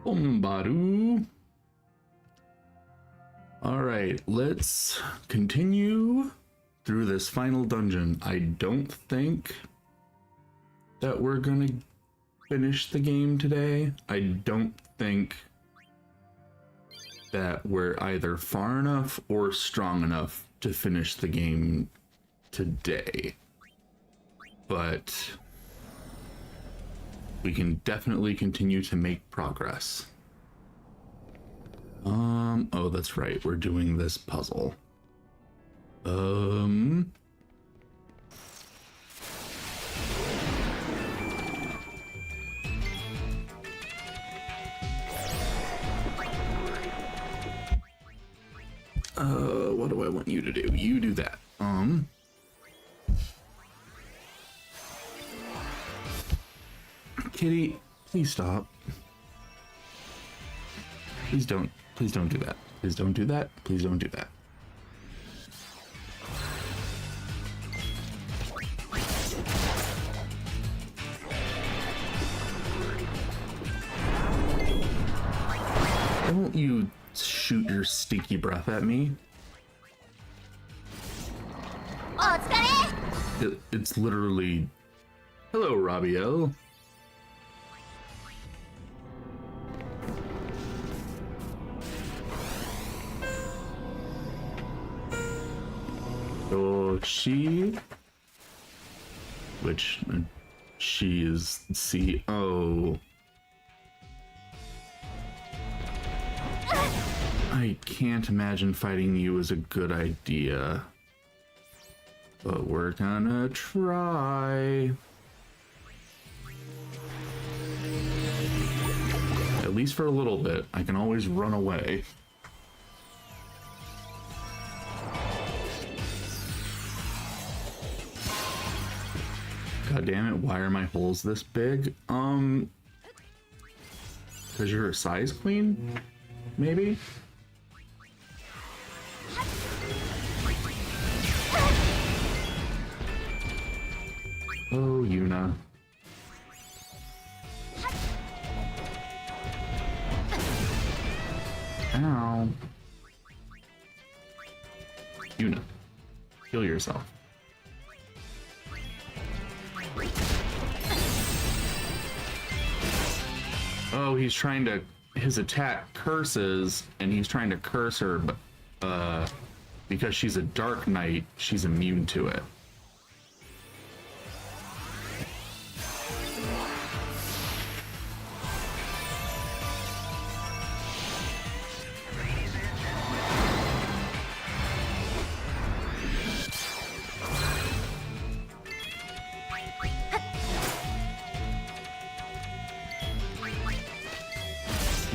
Umbaru. Alright, let's continue through this final dungeon. I don't think that we're gonna finish the game today. I don't think that we're either far enough or strong enough to finish the game today. But we can definitely continue to make progress. Oh, that's right. We're doing this puzzle. What do I want you to do? You do that. Kitty, please stop. Please don't do that. Please don't do that. Please don't do that. Don't you shoot your stinky breath at me. It's literally... Hello, Rabiel. So she... Which... She is C-O... I can't imagine fighting you is a good idea. But we're gonna try. At least for a little bit. I can always run away. God damn it, why are my holes this big? Because you're a size queen? Maybe? Oh, Yuna. Ow. Yuna, heal yourself. Oh, he's trying to... His attack curses, and he's trying to curse her, but because she's a Dark Knight, she's immune to it.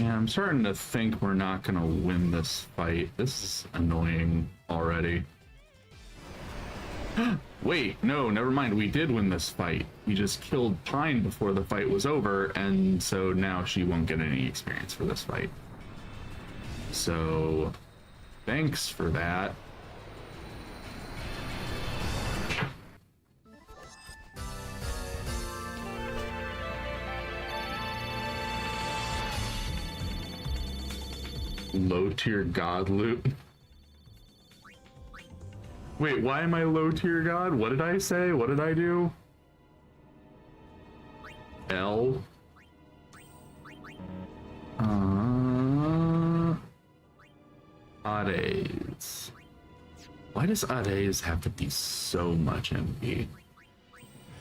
Yeah, I'm starting to think we're not gonna win this fight. This is annoying already. Wait, no, never mind. We did win this fight. We just killed Pine before the fight was over, and so now she won't get any experience for this fight. So, thanks for that. Low tier god loot. Wait, why am I low tier god? What did I say? What did I do? L. Ades. Why does Ades have to be so much MP?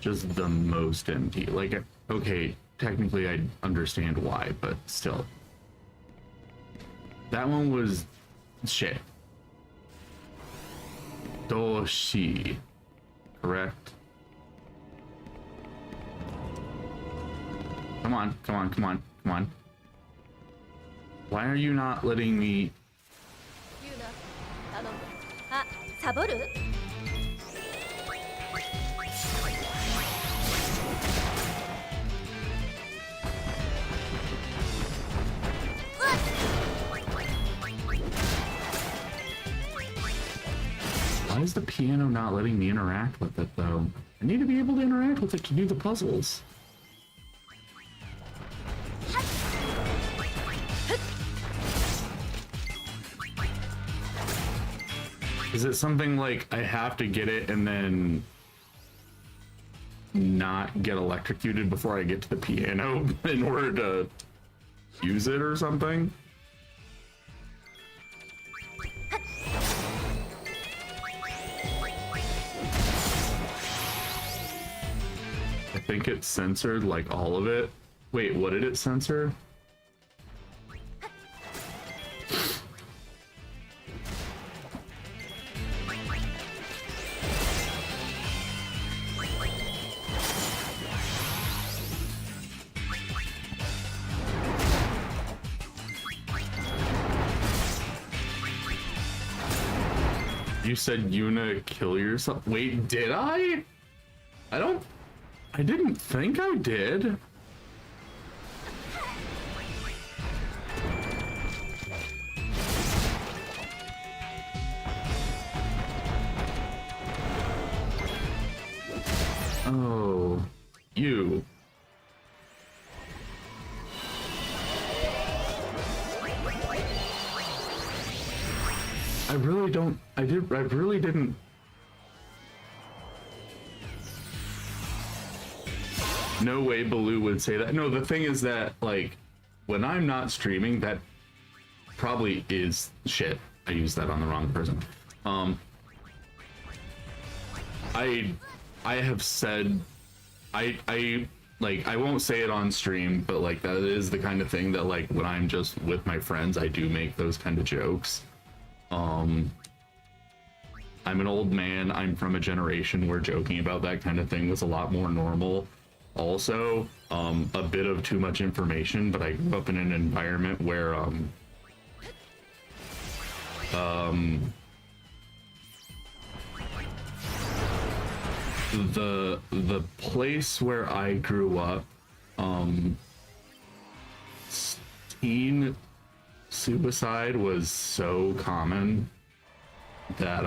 Just the most MP. Like, okay, technically I understand why, but still. That one was shit. Doshi. Correct? Come on, come on, come on, come on. Why are you not letting me... Why is the piano not letting me interact with it, though? I need to be able to interact with it to do the puzzles. Is it something like I have to get it and then not get electrocuted before I get to the piano in order to use it or something? I think it censored like all of it. Wait, what did it censor? You said Yuna kill yourself. Wait, did I? I didn't think I did. Oh, you. I really don't, I really didn't. No way Baloo would say that. No, the thing is that, like, when I'm not streaming, that probably is shit. I used that on the wrong person. I have said, I like, I won't say it on stream, but like, that is the kind of thing that, like, when I'm just with my friends, I do make those kind of jokes. I'm an old man. I'm from a generation where joking about that kind of thing was a lot more normal. Also, a bit of too much information, but I grew up in an environment where, the place where I grew up, teen suicide was so common that,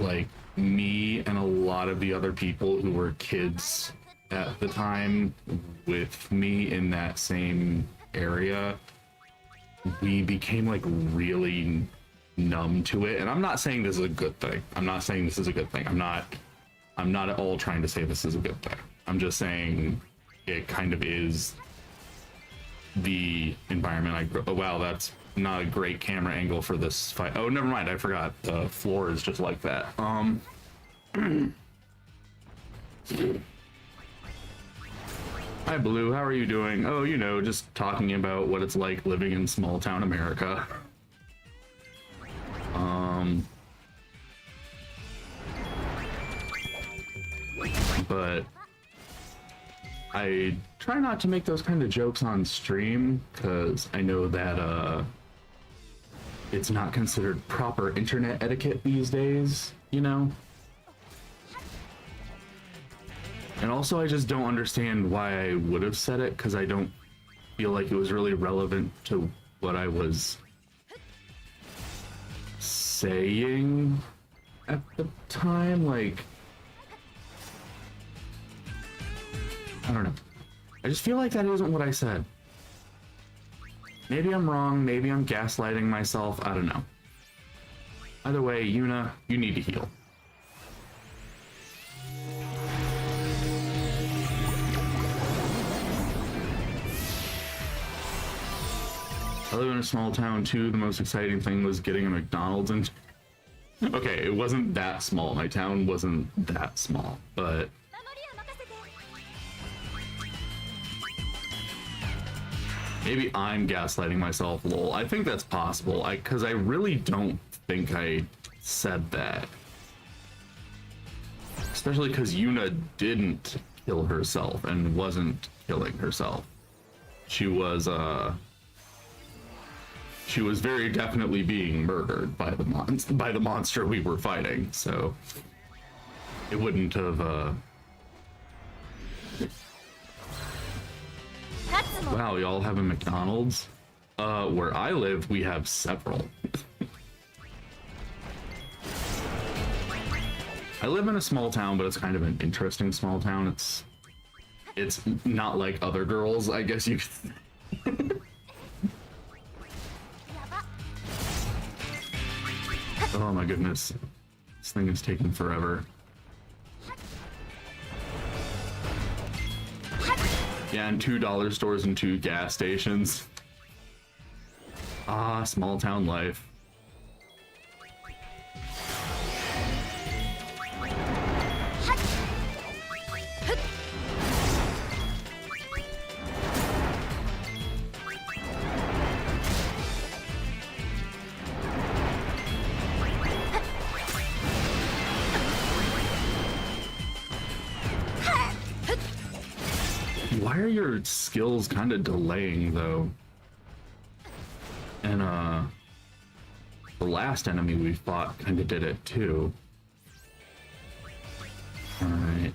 like, me and a lot of the other people who were kids at the time with me in that same area, we became like really numb to it. And I'm not saying this is a good thing. I'm not saying this is a good thing. I'm not at all trying to say this is a good thing. I'm just saying it kind of is the environment I grew. Oh wow, that's not a great camera angle for this fight. Oh, never mind, I forgot. The floor is just like that. Hi Blue, how are you doing? Oh, you know, just talking about what it's like living in small town America. But I try not to make those kind of jokes on stream because I know that it's not considered proper internet etiquette these days, you know? And also I just don't understand why I would have said it, because I don't feel like it was really relevant to what I was saying at the time. Like, I don't know. I just feel like that isn't what I said. Maybe I'm wrong, maybe I'm gaslighting myself, I don't know. Either way, Yuna, you need to heal. I live in a small town too. The most exciting thing was getting a McDonald's and okay, it wasn't that small. My town wasn't that small, but maybe I'm gaslighting myself, lol. I think that's possible, because I really don't think I said that. Especially because Yuna didn't kill herself and wasn't killing herself. She was very definitely being murdered by the monster we were fighting, so it wouldn't have, Wow, y'all have a McDonald's? Where I live, we have several. I live in a small town, but it's kind of an interesting small town. It's not like other girls, I guess you could Oh my goodness. This thing is taking forever. Yeah, and $2 stores and 2 gas stations. Ah, small town life. Why are your skills kind of delaying though? And the last enemy we fought kind of did it too. All right.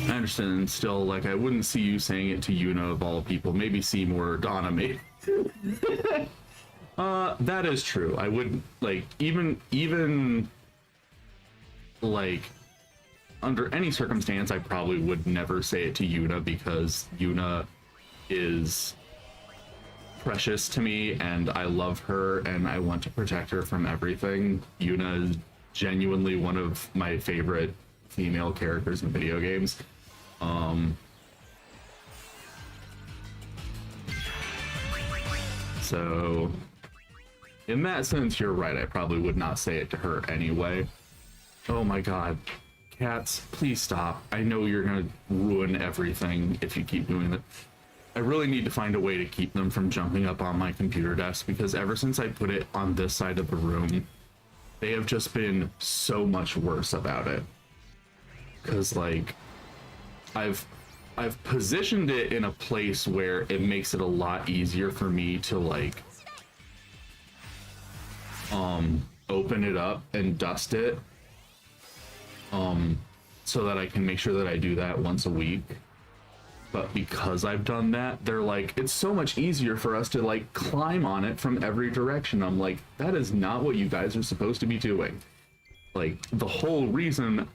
I understand still, like, I wouldn't see you saying it to Yuna of all people. Maybe Seymour or Donna, maybe. That is true. I wouldn't, like, even like, under any circumstance, I probably would never say it to Yuna because Yuna is precious to me and I love her and I want to protect her from everything. Yuna is genuinely one of my favorite female characters in video games. So in that sense, you're right. I probably would not say it to her anyway. Oh my god. Cats, please stop. I know you're gonna ruin everything if you keep doing that. I really need to find a way to keep them from jumping up on my computer desk because ever since I put it on this side of the room, they have just been so much worse about it. Cause like, I've positioned it in a place where it makes it a lot easier for me to like, open it up and dust it. So that I can make sure that I do that once a week. But because I've done that, they're like, it's so much easier for us to like climb on it from every direction. I'm like, that is not what you guys are supposed to be doing. Like, the whole reason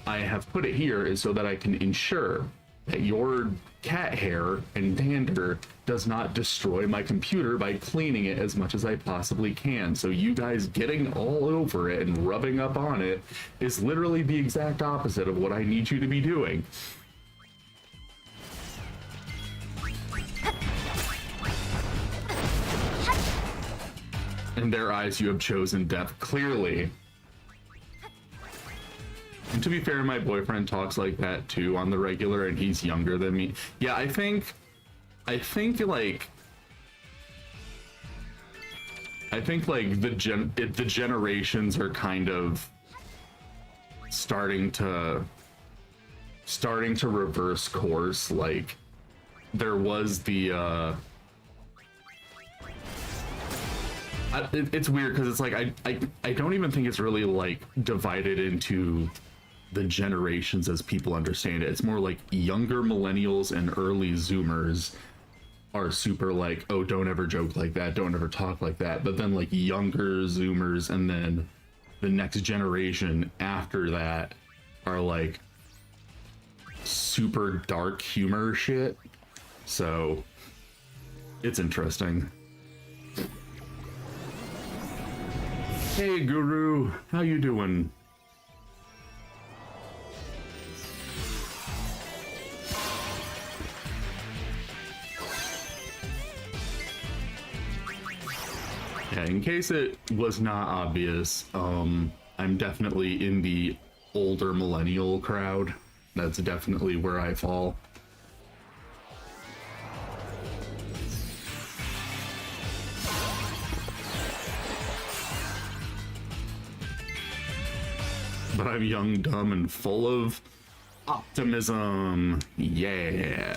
I have put it here is so that I can ensure that your cat hair and dander does not destroy my computer by cleaning it as much as I possibly can. So you guys getting all over it and rubbing up on it is literally the exact opposite of what I need you to be doing. In their eyes, you have chosen death, clearly. And to be fair, my boyfriend talks like that too on the regular, and he's younger than me. Yeah, I think like the generations are kind of starting to reverse course. Like, there was the it's weird because it's like I don't even think it's really like divided into the generations as people understand it. It's more like younger millennials and early zoomers are super like, oh, don't ever joke like that, don't ever talk like that. But then like younger zoomers and then the next generation after that are like super dark humor shit. So it's interesting. Hey Guru, how you doing? Yeah, in case it was not obvious, I'm definitely in the older millennial crowd. That's definitely where I fall. But I'm young, dumb, and full of optimism. Yeah.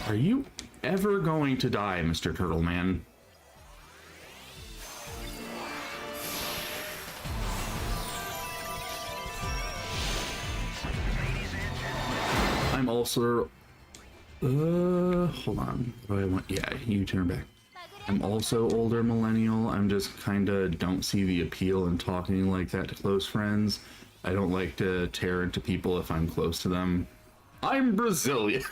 Are you ever going to die, Mr. Turtle Man? I'm also... hold on. What do I want? Yeah, you turn back. I'm also older millennial. I'm just kinda don't see the appeal in talking like that to close friends. I don't like to tear into people if I'm close to them. I'm Brazilian.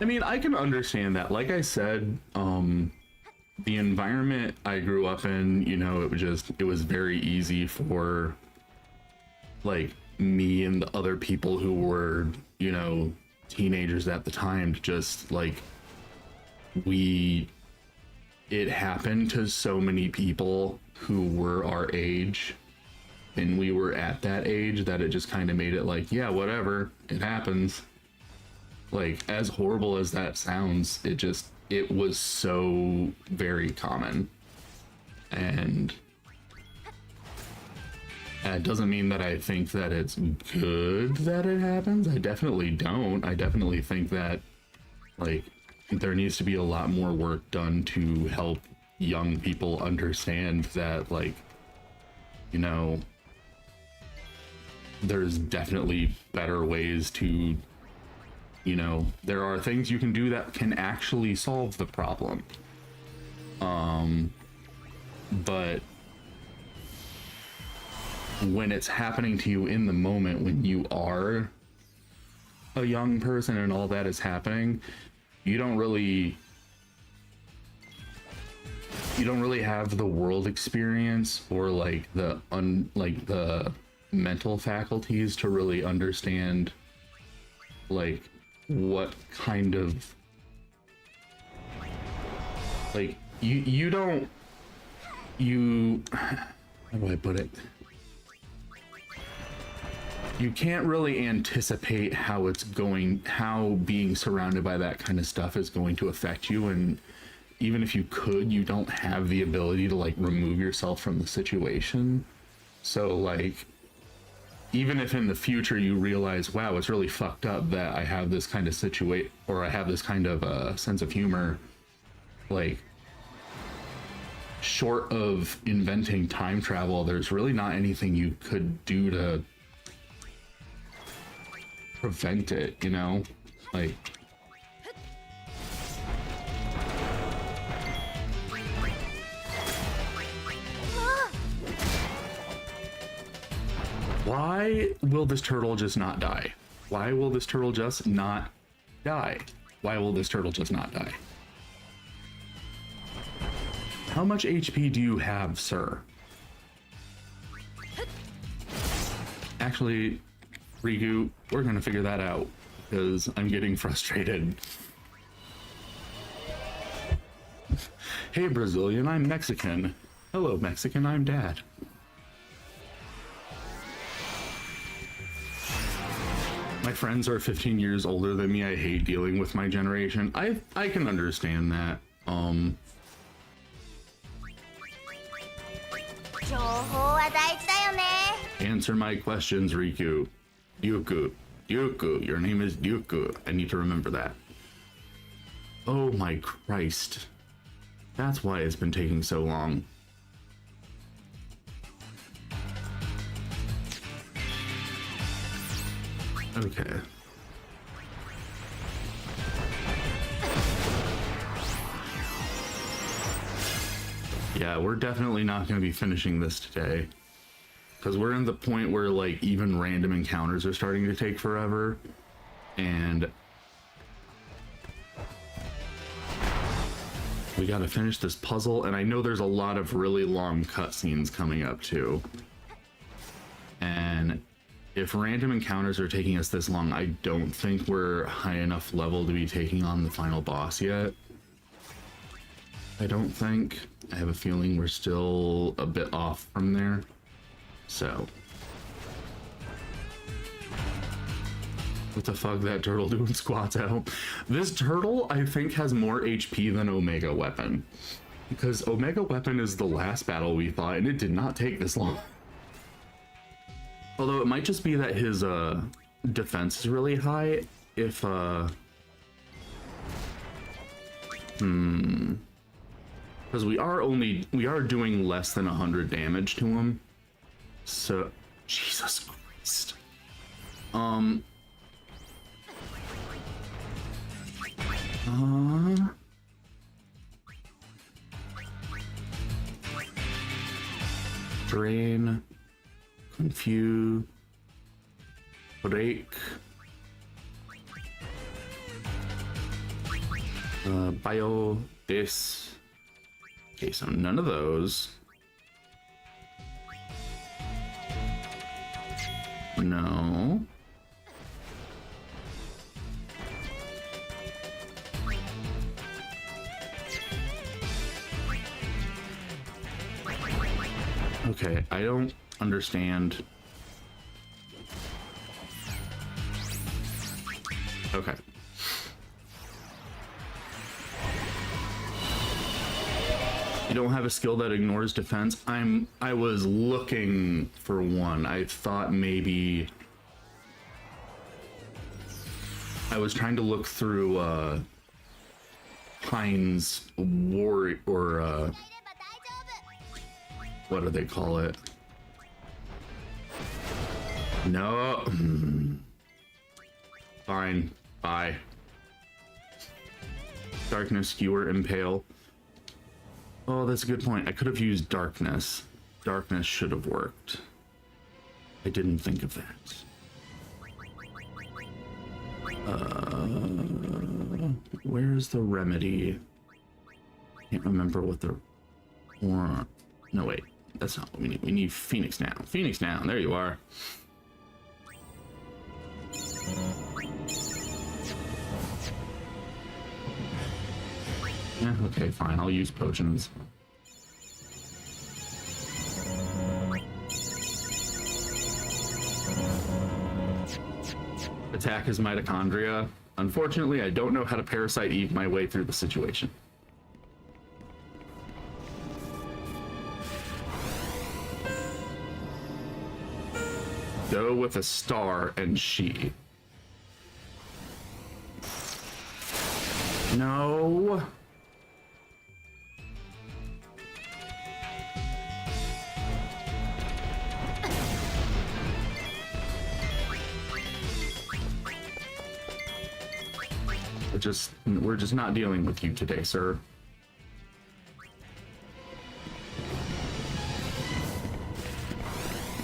I mean, I can understand that. Like I said, the environment I grew up in, you know, it was very easy for like me and the other people who were, you know, teenagers at the time to just like, it happened to so many people who were our age and we were at that age that it just kind of made it like, yeah, whatever, it happens. Like, as horrible as that sounds, it was so very common. And it doesn't mean that I think that it's good that it happens. I definitely don't. I definitely think that, like, there needs to be a lot more work done to help young people understand that, like, you know, there's definitely better ways to, you know, there are things you can do that can actually solve the problem. But when it's happening to you in the moment, when you are a young person and all that is happening, you don't really have the world experience or like the mental faculties to really understand like what kind of like you don't how do I put it? You can't really anticipate how being surrounded by that kind of stuff is going to affect you, and even if you could, you don't have the ability to like remove yourself from the situation. So like, even if in the future you realize, wow, it's really fucked up that I have this kind of or I have this kind of sense of humor, like, short of inventing time travel, there's really not anything you could do to prevent it, you know? Like, why will this turtle just not die? Why will this turtle just not die? Why will this turtle just not die? How much HP do you have, sir? Actually, Riku, we're gonna figure that out because I'm getting frustrated. Hey Brazilian, I'm Mexican. Hello Mexican, I'm Dad. My friends are 15 years older than me. I hate dealing with my generation. I can understand that. Answer my questions, Riku. Ryuku. Your name is Ryuku. I need to remember that. Oh my Christ. That's why it's been taking so long. Okay. Yeah, we're definitely not going to be finishing this today. Because we're in the point where, like, even random encounters are starting to take forever. And we got to finish this puzzle. And I know there's a lot of really long cutscenes coming up, too. And if random encounters are taking us this long, I don't think we're high enough level to be taking on the final boss yet. I don't think. I have a feeling we're still a bit off from there. So. What the fuck, that turtle doing squats out? This turtle, I think, has more HP than Omega Weapon. Because Omega Weapon is the last battle we fought, and it did not take this long. Although it might just be that his defense is really high. If because we are doing less than 100 damage to him. So Jesus Christ. Drain, confuse, break, bio, this. Okay, so none of those. No. Okay, I don't understand. Okay. You don't have a skill that ignores defense? I was looking for one. I thought maybe I was trying to look through Pine's war or what do they call it? No. Fine. Bye. Darkness, skewer, impale. Oh, that's a good point. I could have used darkness. Darkness should have worked. I didn't think of that. Where's the remedy? Can't remember what the... Or... No, wait. That's not what we need. We need Phoenix now. Phoenix now. There you are. Yeah, okay, fine. I'll use potions. Attack his mitochondria. Unfortunately, I don't know how to Parasite Eve my way through the situation. Go with a star and she. No. We're just not dealing with you today, sir.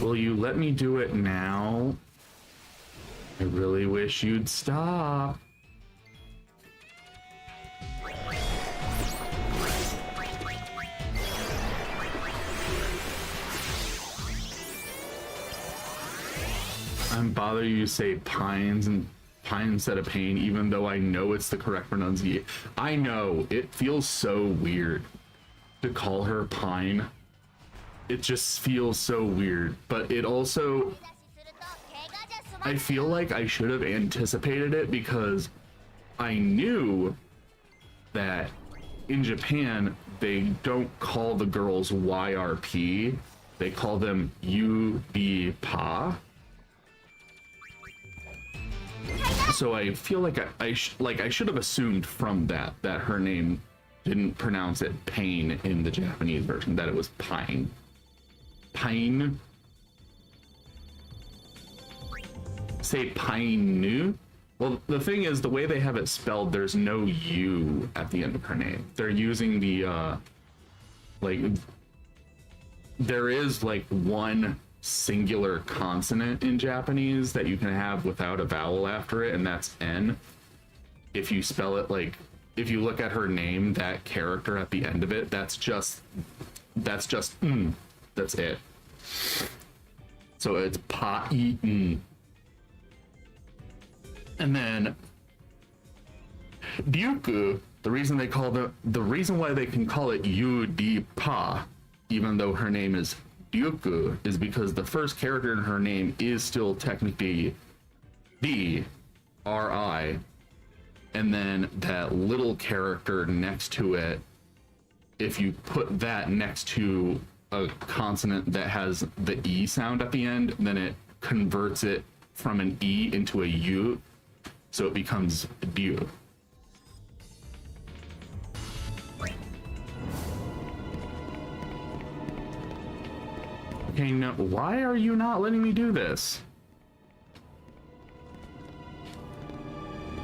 Will you let me do it now? I really wish you'd stop. I'm bothered you say pines and pine instead of pain, even though I know it's the correct pronunciation. I know, it feels so weird to call her Pine. It just feels so weird, but it also... I feel like I should have anticipated it because I knew that in Japan, they don't call the girls YRP, they call them UB-PA. So I feel like I should have assumed from that her name didn't pronounce it pain in the Japanese version, that it was pine. Pine. Say pine. Well, the thing is, the way they have it spelled, there's no U at the end of her name. They're using the like there is like one singular consonant in Japanese that you can have without a vowel after it, and that's N. If you spell it like, if you look at her name, that character at the end of it, that's just that's it. So it's pa-i-n. And then Ryuku, the reason why they can call it Yu-di-pa, even though her name is Ryuku, is because the first character in her name is still technically D-R-I, and then that little character next to it, if you put that next to a consonant that has the E sound at the end, then it converts it from an E into a U, so it becomes Ryu. Okay, no, why are you not letting me do this?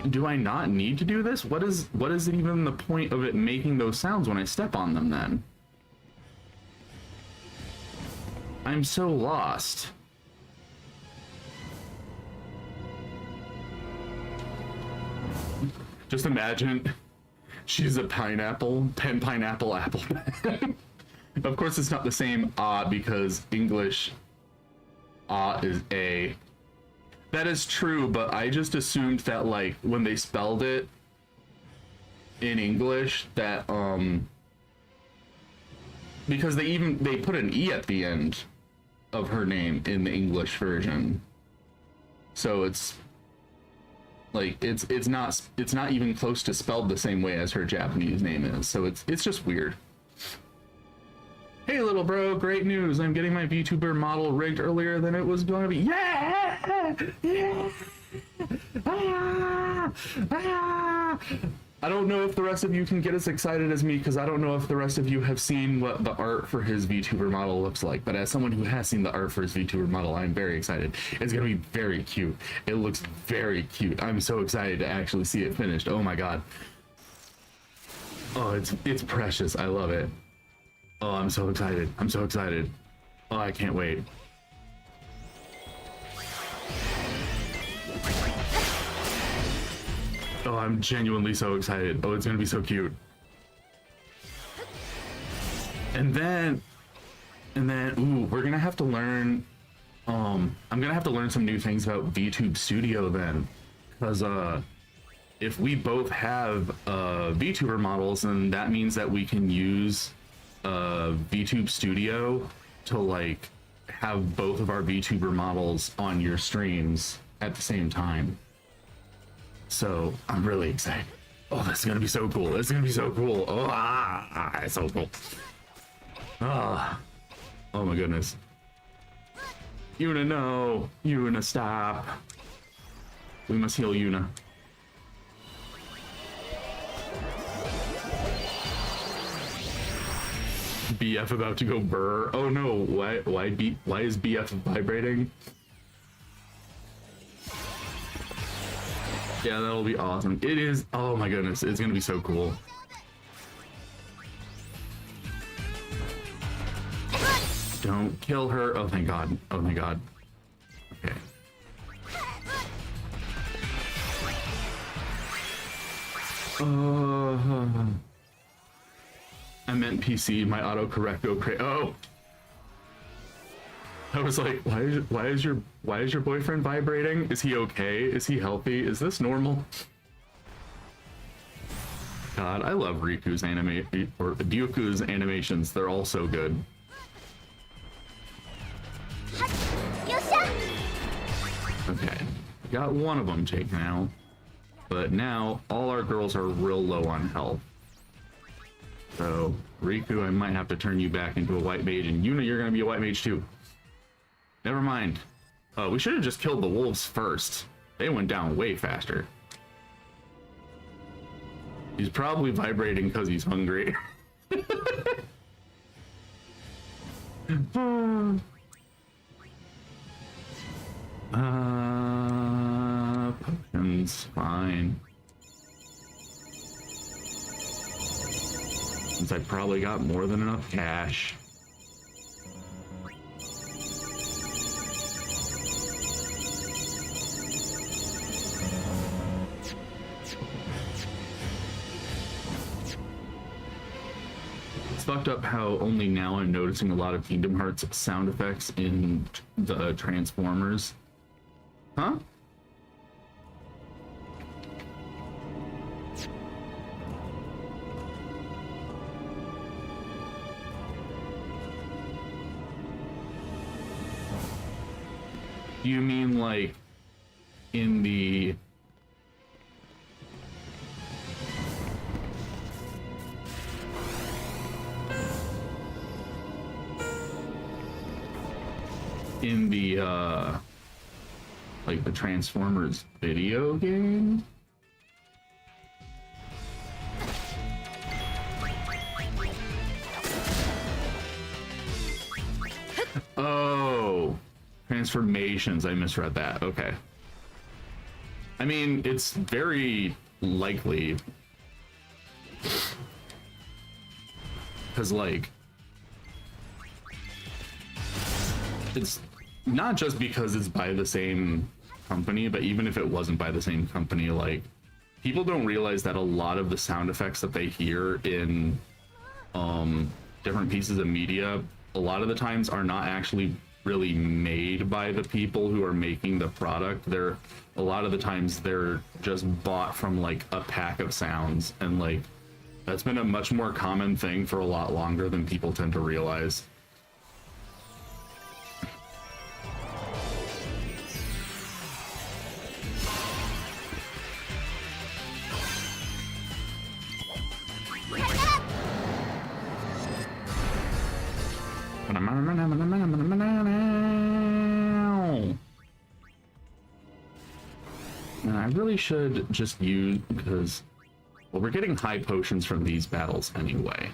Do I not need to do this? What is even the point of it making those sounds when I step on them then? I'm so lost. Just imagine she's a pineapple, pineapple apple. Of course, it's not the same because English is a. That is true, but I just assumed that like when they spelled it in English that because they put an E at the end of her name in the English version. So it's like it's not even close to spelled the same way as her Japanese name is. So it's just weird. Hey little bro, great news. I'm getting my VTuber model rigged earlier than it was going to be. Yeah! Yeah! Ah! Ah! I don't know if the rest of you can get as excited as me because I don't know if the rest of you have seen what the art for his VTuber model looks like, but as someone who has seen the art for his VTuber model, I'm very excited. It's going to be very cute. It looks very cute. I'm so excited to actually see it finished. Oh my god. Oh, it's precious. I love it. Oh, I'm so excited. I'm so excited. Oh, I can't wait. Oh, I'm genuinely so excited. Oh, it's gonna be so cute. And then, ooh, we're gonna have to learn, I'm gonna have to learn some new things about VTube Studio then. Because, if we both have, VTuber models, then that means that we can use VTube Studio to like have both of our VTuber models on your streams at the same time. So I'm really excited. Oh, this is gonna be so cool. This is gonna be so cool. Oh, it's so cool. Oh my goodness. Yuna, no. Yuna, stop. We must heal Yuna. BF about to go burr. Oh no, why is BF vibrating? Yeah, that'll be awesome. It is, oh my goodness, it's gonna be so cool. Don't kill her. Oh thank god. Oh thank god. Okay. I meant PC, my autocorrect oh. I was like, why is your boyfriend vibrating? Is he okay? Is he healthy? Is this normal? God, I love Riku's Ryuku's animations. They're all so good. Okay, got one of them taken out, but now all our girls are real low on health. So, Riku, I might have to turn you back into a white mage, and Yuna, you're gonna be a white mage too. Never mind. We should have just killed the wolves first. They went down way faster. He's probably vibrating because he's hungry. Potions, fine. Since I probably got more than enough cash. It's fucked up how only now I'm noticing a lot of Kingdom Hearts sound effects in the Transformers. Huh? You mean like in the like the Transformers video game? Oh, transformations. I misread that. Okay. I mean, it's very likely because like it's not just because it's by the same company, but even if it wasn't by the same company, like, people don't realize that a lot of the sound effects that they hear in different pieces of media, a lot of the times are not actually really made by the people who are making the product. They're a lot of the times they're just bought from like a pack of sounds, and like that's been a much more common thing for a lot longer than people tend to realize. And I really should just use, because, well, we're getting high potions from these battles anyway.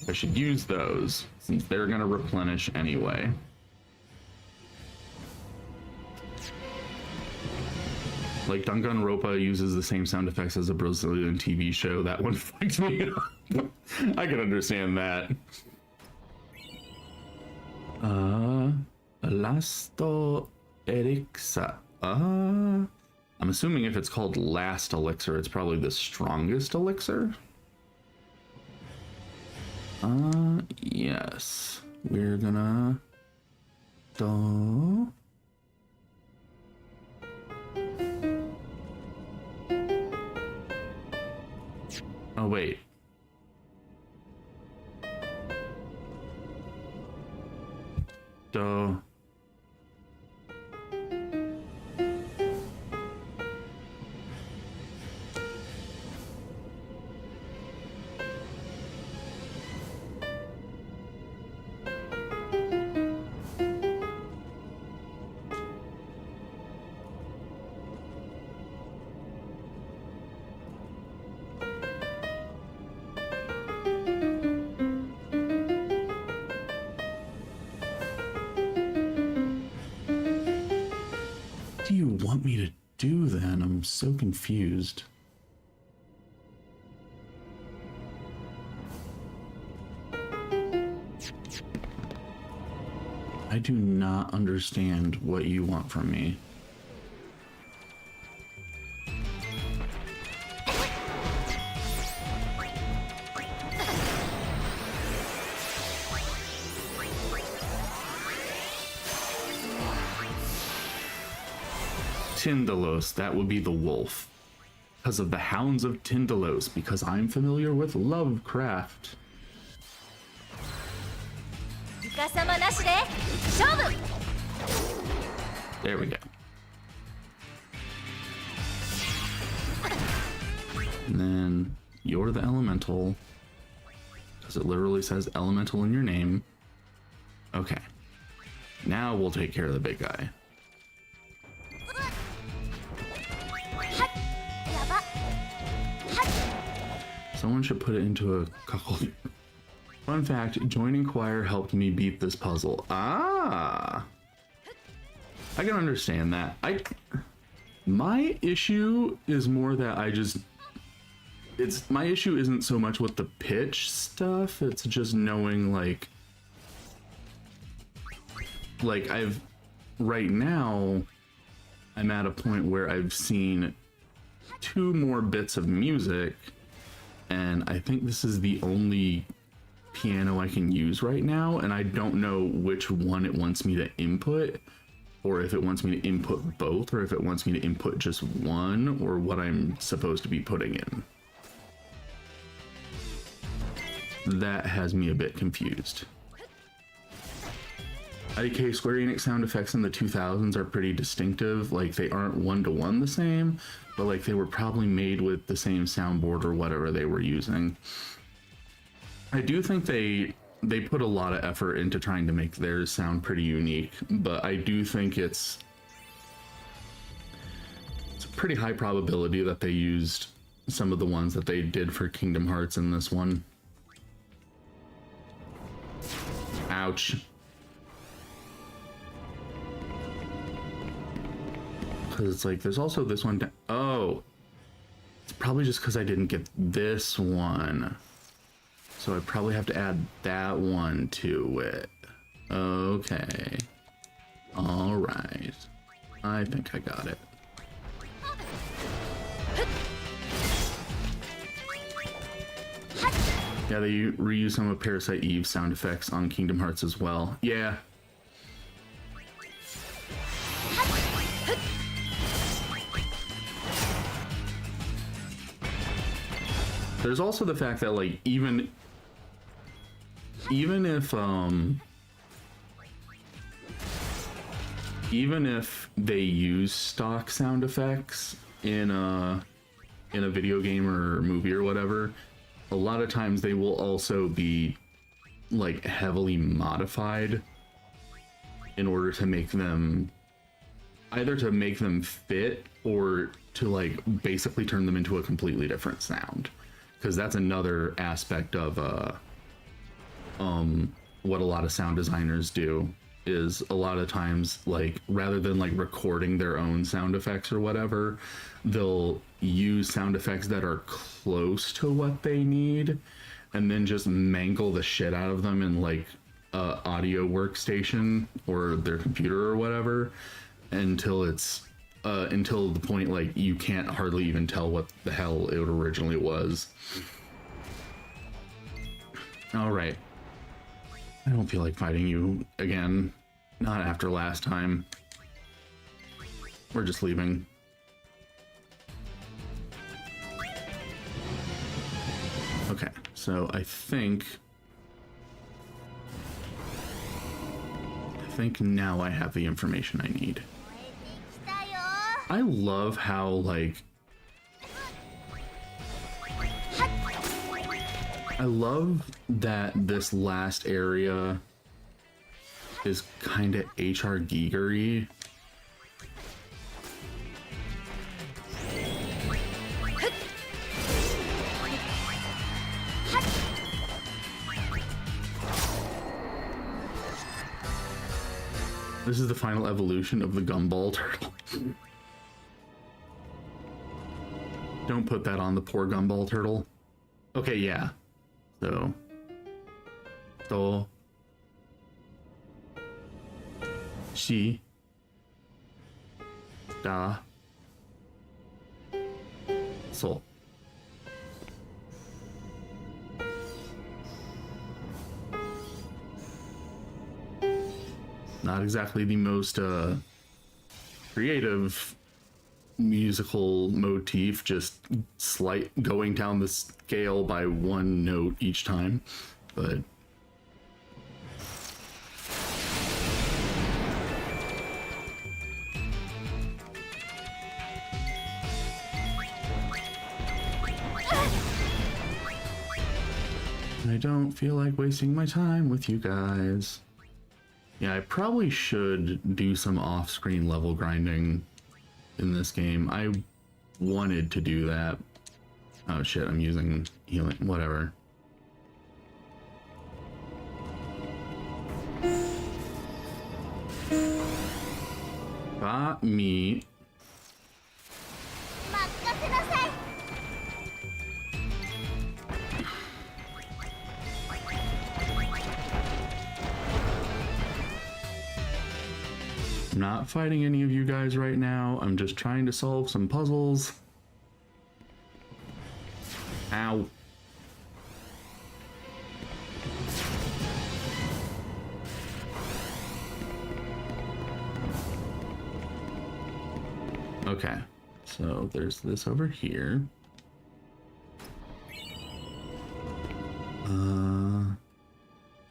I should use those, since they're going to replenish anyway. Like, Danganronpa uses the same sound effects as a Brazilian TV show. That one fucked me up. I can understand that. Lasto Elixir. I'm assuming if it's called Last Elixir, it's probably the strongest elixir. Yes. We're gonna do. Oh, wait. Do. What do you want me to do then? I'm so confused. I do not understand what you want from me. Tindalos, that would be the wolf. Because of the Hounds of Tindalos, because I'm familiar with Lovecraft. There we go. And then you're the elemental, because it literally says elemental in your name. Okay. Now we'll take care of the big guy. Someone should put it into a couple. Fun fact, joining choir helped me beat this puzzle. Ah! I can understand that. My issue is more that my issue isn't so much with the pitch stuff, it's just knowing right now, I'm at a point where I've seen 2 more bits of music, and I think this is the only piano I can use right now, and I don't know which one it wants me to input, or if it wants me to input both, or if it wants me to input just one, or what I'm supposed to be putting in. That has me a bit confused. IK Square Enix sound effects in the 2000s are pretty distinctive. Like, they aren't one-to-one the same, but like they were probably made with the same soundboard or whatever they were using. I do think they put a lot of effort into trying to make theirs sound pretty unique, but I do think it's a pretty high probability that they used some of the ones that they did for Kingdom Hearts in this one. Ouch. Because it's like, there's also this one. Oh, it's probably just because I didn't get this one. So I probably have to add that one to it. Okay. All right. I think I got it. Yeah, they reuse some of Parasite Eve's sound effects on Kingdom Hearts as well. Yeah. There's also the fact that, like, even if they use stock sound effects in a video game or movie or whatever, a lot of times they will also be like heavily modified in order to make them either to make them fit or to like basically turn them into a completely different sound, because that's another aspect of what a lot of sound designers do is a lot of times, like, rather than like recording their own sound effects or whatever, they'll use sound effects that are close to what they need and then just mangle the shit out of them in like a audio workstation or their computer or whatever until it's until the point like you can't hardly even tell what the hell it originally was. All right. I don't feel like fighting you again. Not after last time. We're just leaving. Okay, so I think now I have the information I need. I love how, like, I love that this last area is kind of HR geegery. This is the final evolution of the gumball turtle. Don't put that on the poor gumball turtle. Okay, yeah. So, shi, da, so. Not exactly the most creative musical motif, just slight going down the scale by one note each time, but I don't feel like wasting my time with you guys. Yeah, I probably should do some off-screen level grinding in this game. I wanted to do that. Oh shit, I'm using healing, whatever. Got me. I'm not fighting any of you guys right now. I'm just trying to solve some puzzles. Ow. Okay, so there's this over here.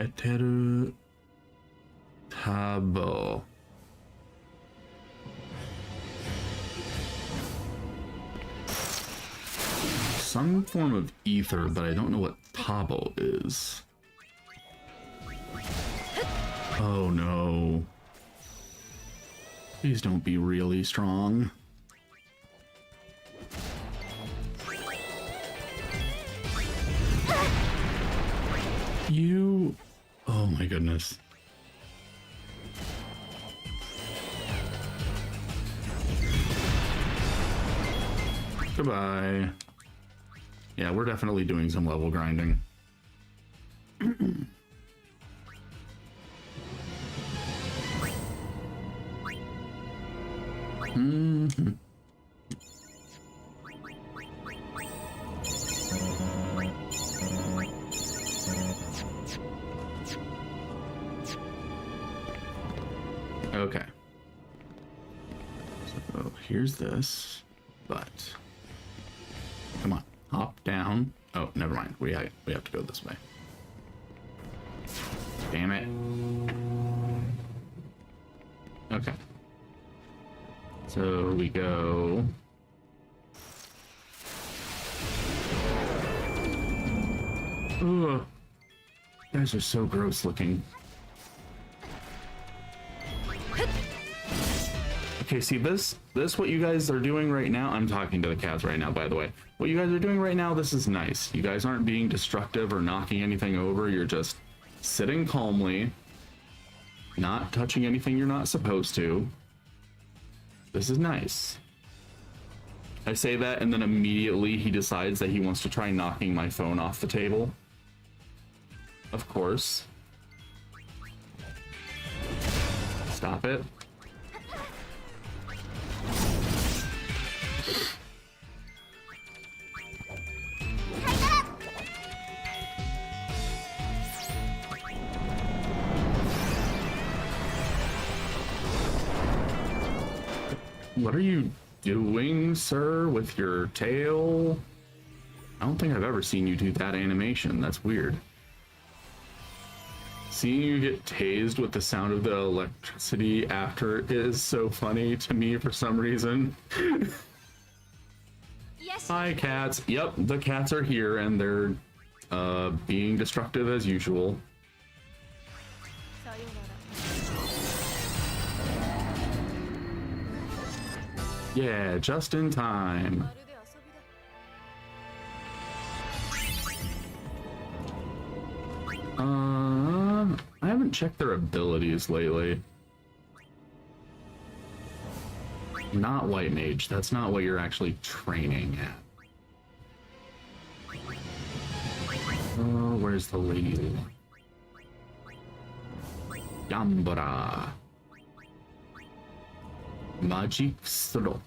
Eteru Tabo. Some form of ether, but I don't know what Tabo is. Oh no. Please don't be really strong. You... Oh my goodness. Goodbye. Yeah, we're definitely doing some level grinding. Mm-hmm. Okay. So here's this, but come on, hop down. Oh, never mind. We have to go this way. Damn it. Okay. So we go. Ugh. You guys are so gross looking. Okay, see this what you guys are doing right now. I'm talking to the cats right now, by the way. What you guys are doing right now, this is nice. You guys aren't being destructive or knocking anything over. You're just sitting calmly, not touching anything you're not supposed to. This is nice. I say that and then immediately he decides that he wants to try knocking my phone off the table. Of course. Stop it. What are you doing, sir, with your tail? I don't think I've ever seen you do that animation. That's weird. Seeing you get tased with the sound of the electricity after is so funny to me for some reason. Yes. Hi, cats. Yep, the cats are here and they're being destructive as usual. Yeah, just in time. I haven't checked their abilities lately. Not white mage. That's not what you're actually training at. Oh, where's the lady? Yambara. Magic Slop.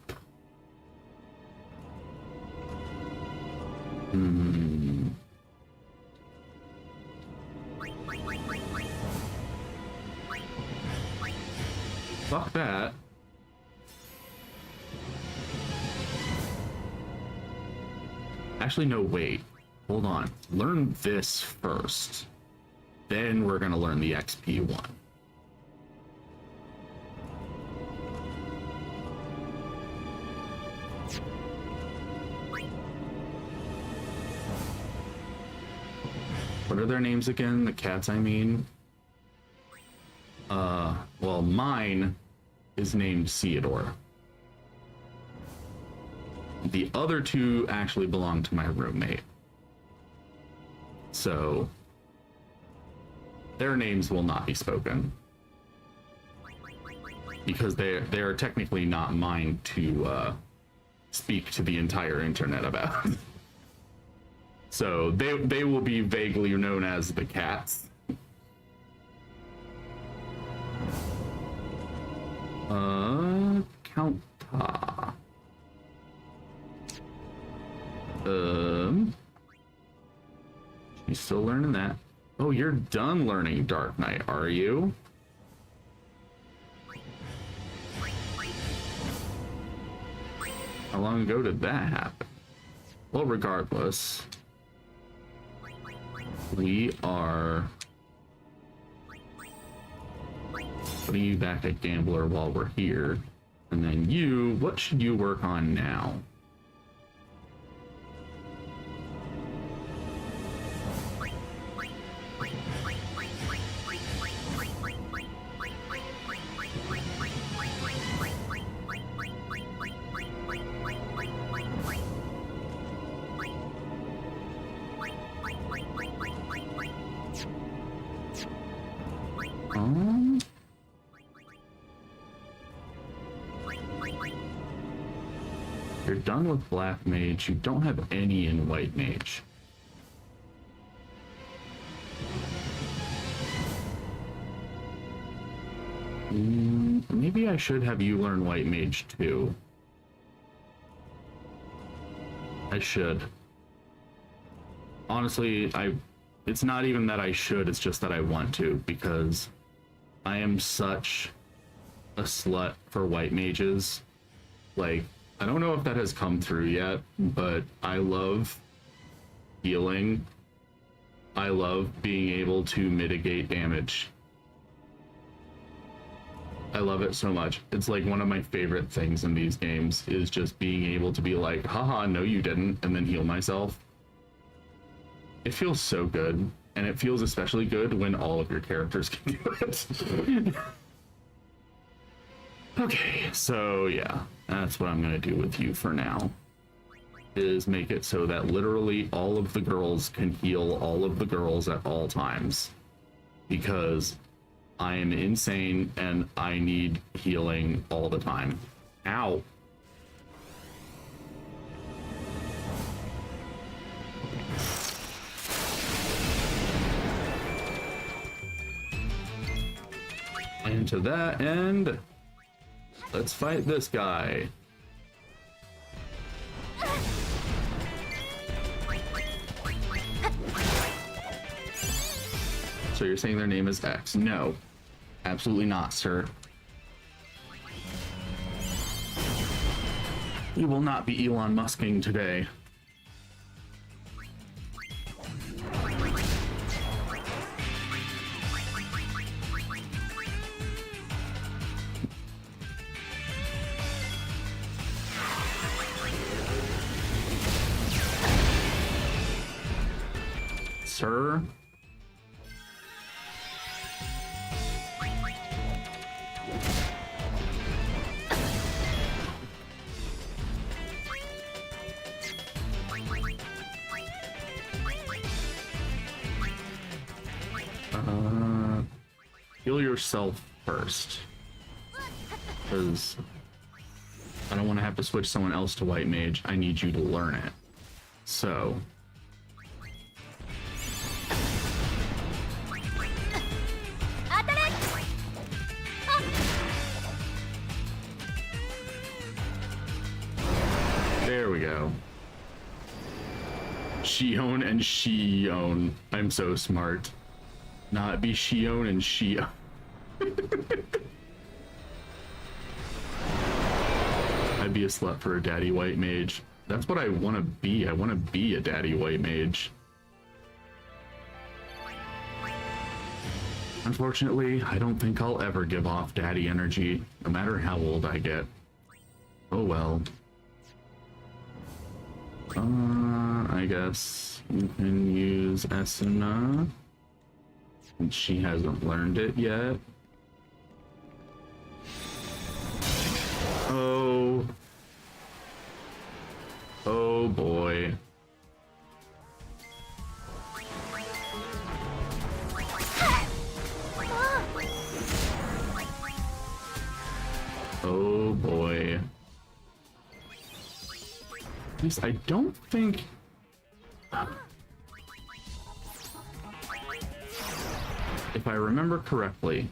Fuck that. Actually, no, wait. Hold on. Learn this first. Then we're gonna learn the XP one. What are their names again? The cats, I mean. Well, mine is named Theodore. The other two actually belong to my roommate. So, their names will not be spoken. Because they are technically not mine to speak to the entire internet about. So they will be vaguely known as the cats. Counta. You still learning that? Oh, you're done learning Dark Knight, are you? How long ago did that happen? Well, regardless, we are putting you back at Gambler while we're here. And then you, what should you work on now? You're done with Black Mage. You don't have any in White Mage. Maybe I should have you learn White Mage too. I should. Honestly, it's not even that I should, it's just that I want to, because I am such a slut for White Mages. Like, I don't know if that has come through yet, but I love healing. I love being able to mitigate damage. I love it so much. It's like one of my favorite things in these games is just being able to be like, haha, no you didn't, and then heal myself. It feels so good, and it feels especially good when all of your characters can do it. Okay, so yeah, that's what I'm gonna do with you for now, is make it so that literally all of the girls can heal all of the girls at all times, because I am insane and I need healing all the time. Ow. And to that end, let's fight this guy. So you're saying their name is X? No. Absolutely not, sir. We will not be Elon Musking today. Sir? Heal yourself first, because I don't want to have to switch someone else to White Mage. I need you to learn it. So there we go. Shion and Shion. I'm so smart. Not be Shion and Shion. I'd be a slut for a daddy White Mage. That's what I want to be. I want to be a daddy White Mage. Unfortunately, I don't think I'll ever give off daddy energy, no matter how old I get. Oh well. I guess you can use Esuna. And she hasn't learned it yet. Oh. Oh boy. Oh boy. At least I don't think... If I remember correctly,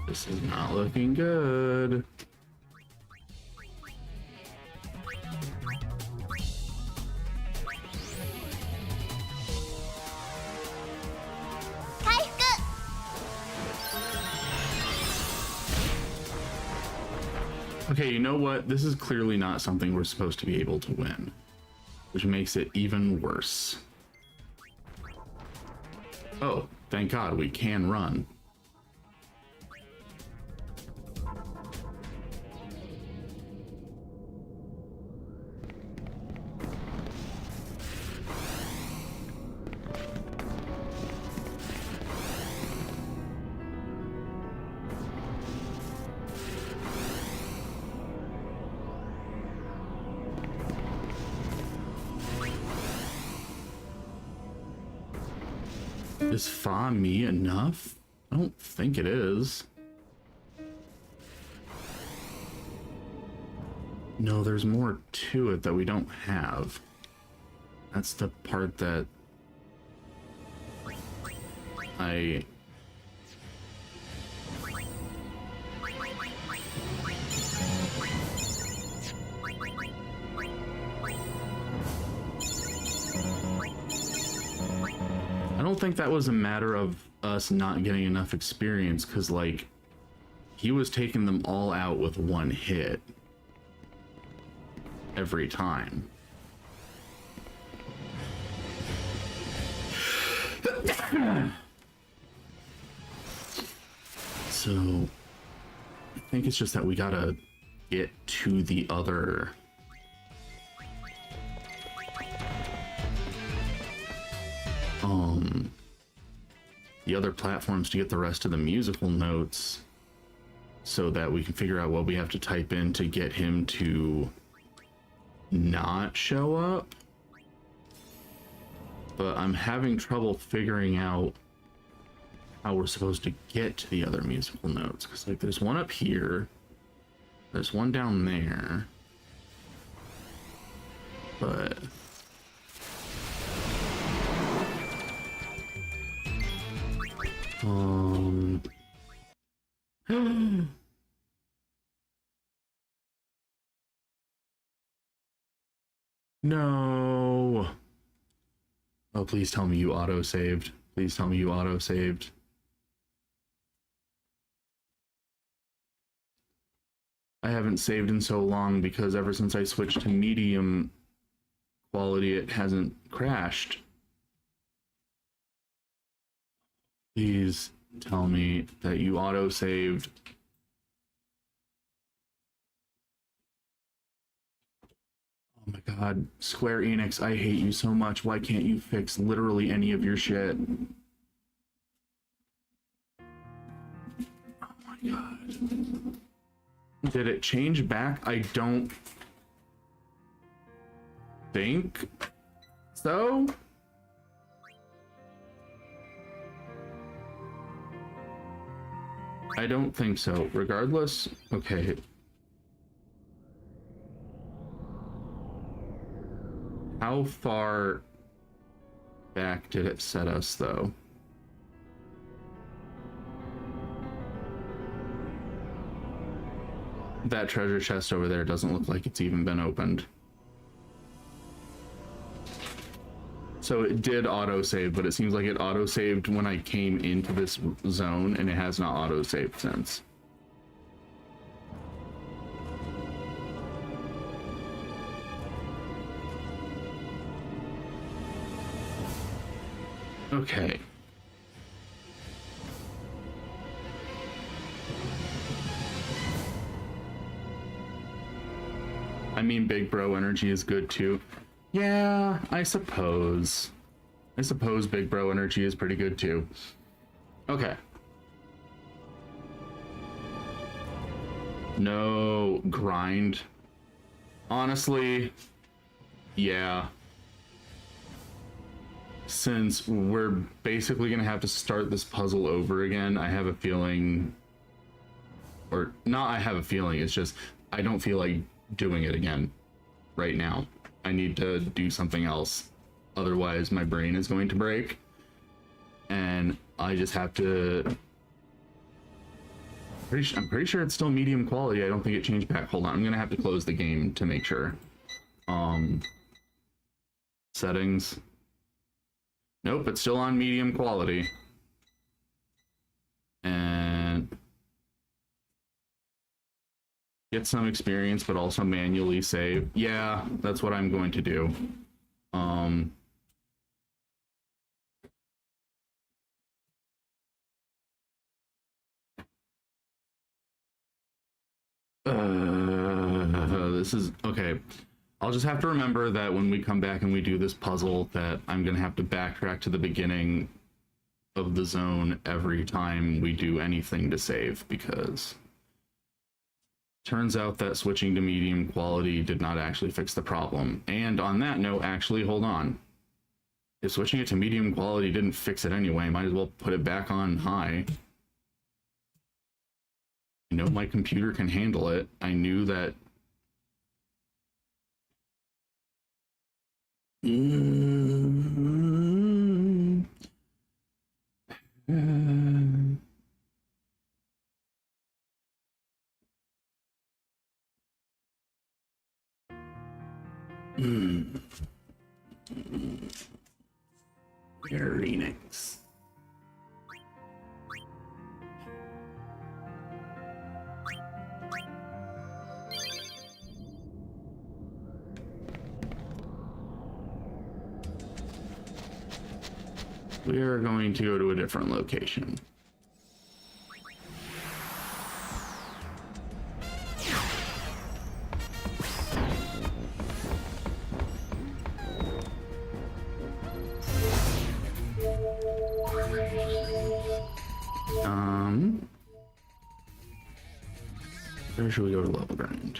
this is not looking good. Okay, you know what? This is clearly not something we're supposed to be able to win, which makes it even worse. Oh, thank God we can run. Is Fa me enough? I don't think it is. No, there's more to it that we don't have. That's the part that I don't think that was a matter of us not getting enough experience, because like he was taking them all out with one hit every time. So I think it's just that we gotta get to the other platforms to get the rest of the musical notes, so that we can figure out what we have to type in to get him to not show up. But I'm having trouble figuring out how we're supposed to get to the other musical notes, because like there's one up here, there's one down there, but no. Oh, please tell me you auto-saved. Please tell me you auto-saved. I haven't saved in so long because ever since I switched to medium quality, it hasn't crashed. Please tell me that you auto-saved. Oh my god, Square Enix, I hate you so much. Why can't you fix literally any of your shit? Oh my god. Did it change back? I don't think so. I don't think so. Regardless, okay. How far back did it set us, though? That treasure chest over there doesn't look like it's even been opened. So it did auto-save, but it seems like it auto-saved when I came into this zone, and it has not auto-saved since. Okay. I mean, Big Bro energy is good too. Yeah, I suppose. Big Bro energy is pretty good too. Okay. No grind. Honestly, yeah. Since we're basically gonna have to start this puzzle over again, I have a feeling, or not I have a feeling, it's just I don't feel like doing it again right now. I need to do something else, otherwise my brain is going to break, and I just have to. I'm pretty sure it's still medium quality. I don't think it changed back. Hold on, I'm gonna have to close the game to make sure. Settings. Nope, it's still on medium quality. And get some experience, but also manually save. Yeah, that's what I'm going to do. This is okay. I'll just have to remember that when we come back and we do this puzzle, that I'm gonna have to backtrack to the beginning of the zone every time we do anything to save, because turns out that switching to medium quality did not actually fix the problem. And on that note, actually, hold on. If switching it to medium quality didn't fix it anyway, might as well put it back on high. I know my computer can handle it. I knew that. Phoenix. We are going to go to a different location. Where should we go to level grind?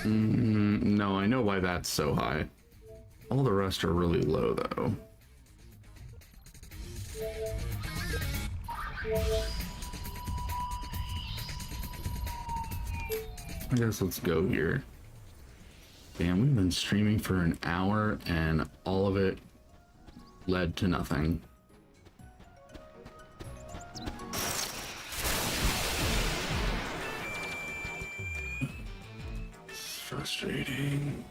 No, I know why that's so high. All the rest are really low, though. I guess let's go here. Damn, we've been streaming for an hour, and all of it led to nothing. Frustrating.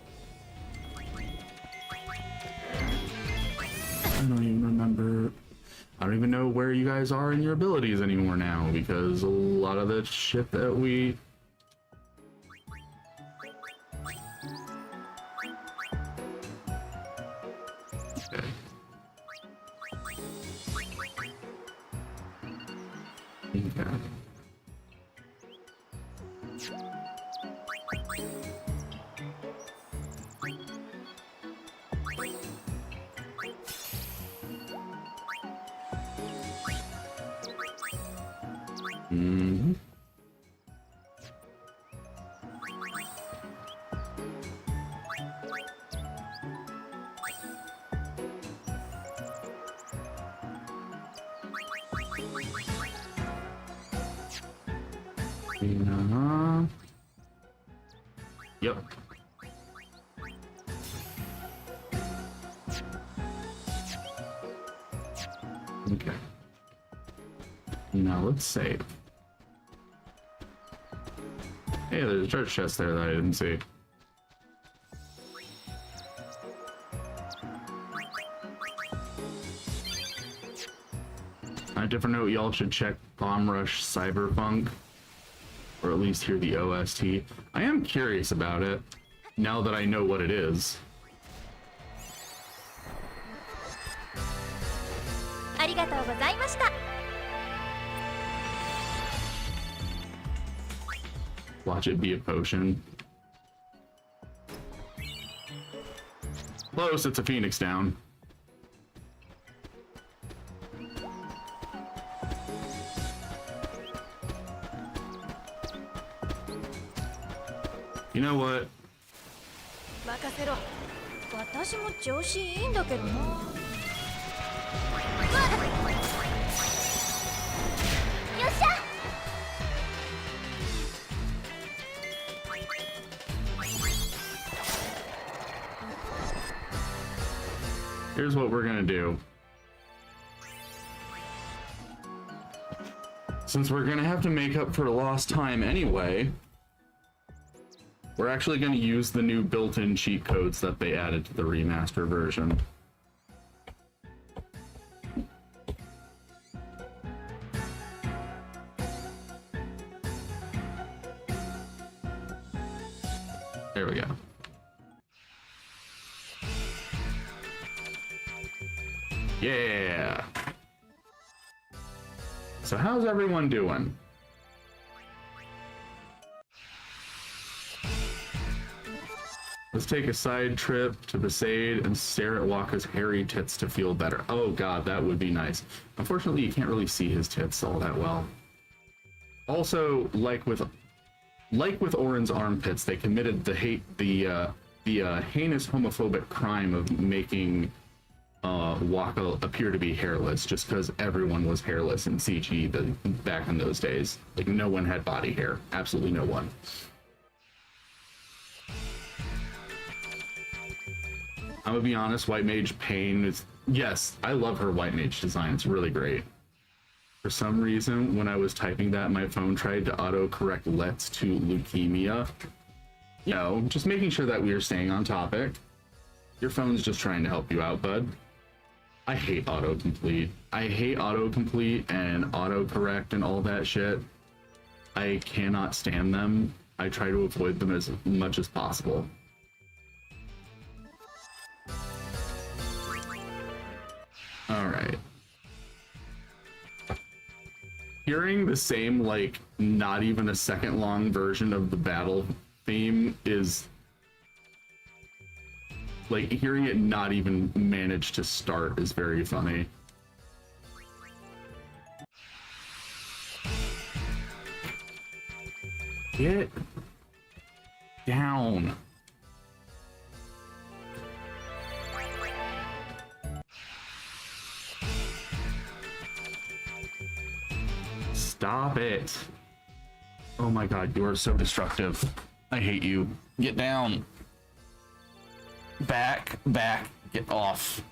I don't even remember. I don't even know where you guys are in your abilities anymore now, because a lot of the shit that we... Okay. Okay. Mm-hmm. Yep. Okay. Now let's save. Hey, there's a treasure chest there that I didn't see. On a different note, y'all should check Bomb Rush Cyberpunk, or at least hear the OST. I am curious about it, now that I know what it is. Watch it be a potion. Close, it's a Phoenix down. You know what? Here's what we're gonna do. Since we're gonna have to make up for lost time anyway, we're actually gonna use the new built-in cheat codes that they added to the remaster version. There we go. Yeah. So how's everyone doing? Let's take a side trip to Besaid and stare at Waka's hairy tits to feel better. Oh god, that would be nice. Unfortunately, you can't really see his tits all that well. Also, like with Orin's armpits, they committed the heinous homophobic crime of making Waka appear to be hairless just because everyone was hairless in CG back in those days. Like, no one had body hair. Absolutely no one. I'm gonna be honest, White Mage Pain is... Yes, I love her White Mage design. It's really great. For some reason, when I was typing that, my phone tried to auto-correct Let's to leukemia. You know, just making sure that we are staying on topic. Your phone's just trying to help you out, bud. I hate autocomplete. I hate autocomplete and autocorrect and all that shit. I cannot stand them. I try to avoid them as much as possible. Alright. Hearing the same, like, not even a second long version of the battle theme is... Like, hearing it not even manage to start is very funny. Get down. Stop it. Oh my god, you are so destructive. I hate you. Get down. Back, get off.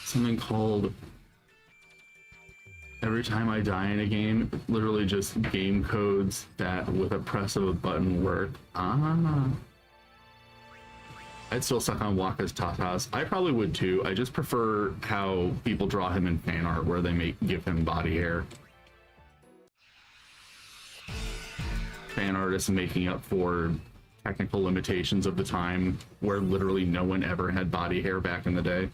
Something called every time I die in a game, literally just game codes that with a press of a button work. I'd still suck on Waka's tatas. I probably would too. I just prefer how people draw him in fan art where they give him body hair. Fan artists making up for technical limitations of the time where literally no one ever had body hair back in the day.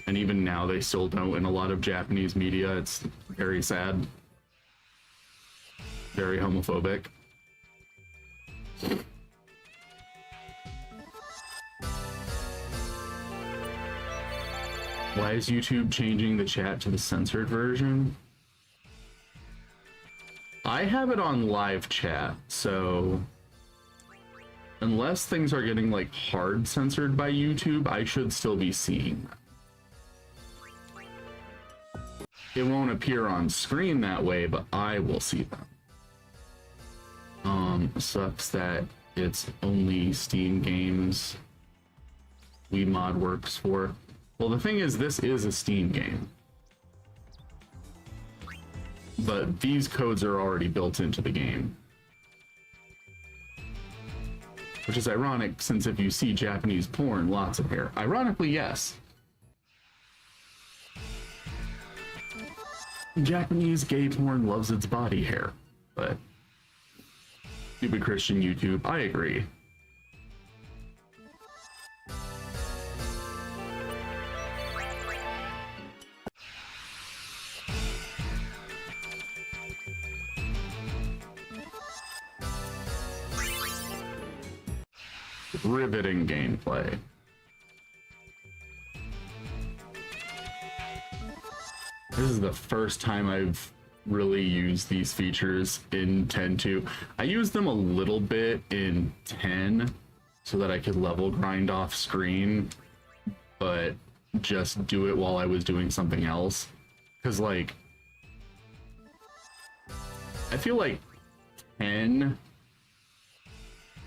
And even now they still don't in a lot of Japanese media. It's very sad. Very homophobic. Why is YouTube changing the chat to the censored version? I have it on live chat, so unless things are getting like hard censored by YouTube, I should still be seeing them. It won't appear on screen that way, but I will see them. Sucks that it's only Steam games Mod works for. Well, the thing is, this is a Steam game. But these codes are already built into the game. Which is ironic, since if you see Japanese porn, lots of hair. Ironically, yes. Japanese gay porn loves its body hair, but... Stupid Christian YouTube, I agree. Riveting gameplay. This is the first time I've really used these features in 10.2. I used them a little bit in 10 so that I could level grind off screen, but just do it while I was doing something else. Because, like, I feel like 10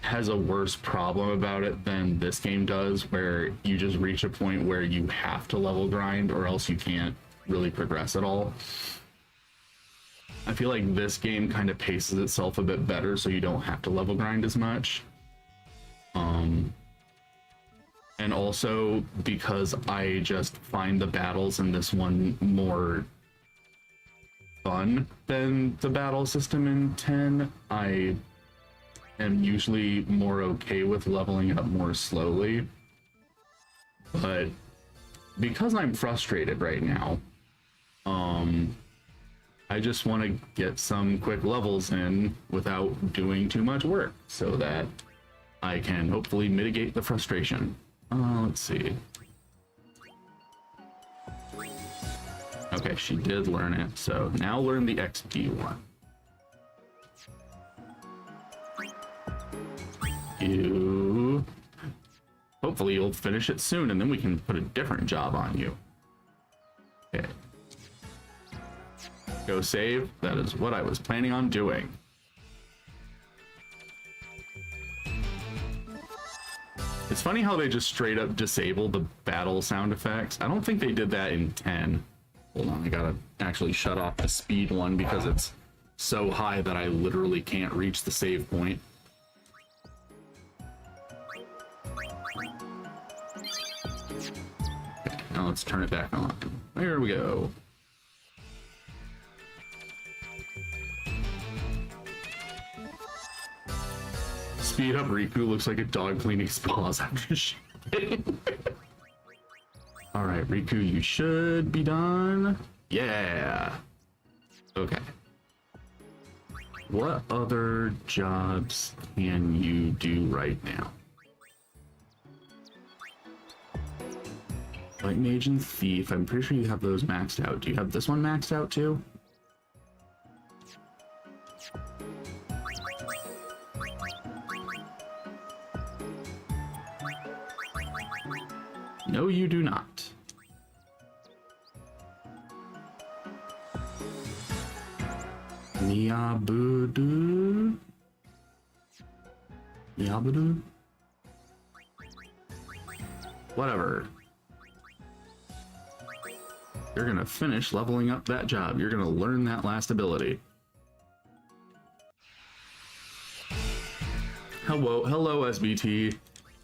has a worse problem about it than this game does, where you just reach a point where you have to level grind or else you can't really progress at all. I feel like this game kind of paces itself a bit better so you don't have to level grind as much. And also because I just find the battles in this one more fun than the battle system in 10, I am usually more okay with leveling up more slowly. But because I'm frustrated right now, I just want to get some quick levels in without doing too much work so that I can hopefully mitigate the frustration. Let's see. Okay, she did learn it, so now learn the XP one. you. Hopefully you'll finish it soon, and then we can put a different job on you. Okay. Go save. That is what I was planning on doing. It's funny how they just straight up disable the battle sound effects. I don't think they did that in 10. Hold on, I gotta actually shut off the speed one because it's so high that I literally can't reach the save point. Okay, now let's turn it back on. There we go. Speed up Riku looks like a dog cleaning his paws after shitting. Alright, Riku, you should be done. Yeah. Okay. What other jobs can you do right now? White Mage and Thief, I'm pretty sure you have those maxed out. Do you have this one maxed out too? No, you do not. Niabudu? Niabudu? Whatever. You're gonna finish leveling up that job. You're gonna learn that last ability. Hello, SBT.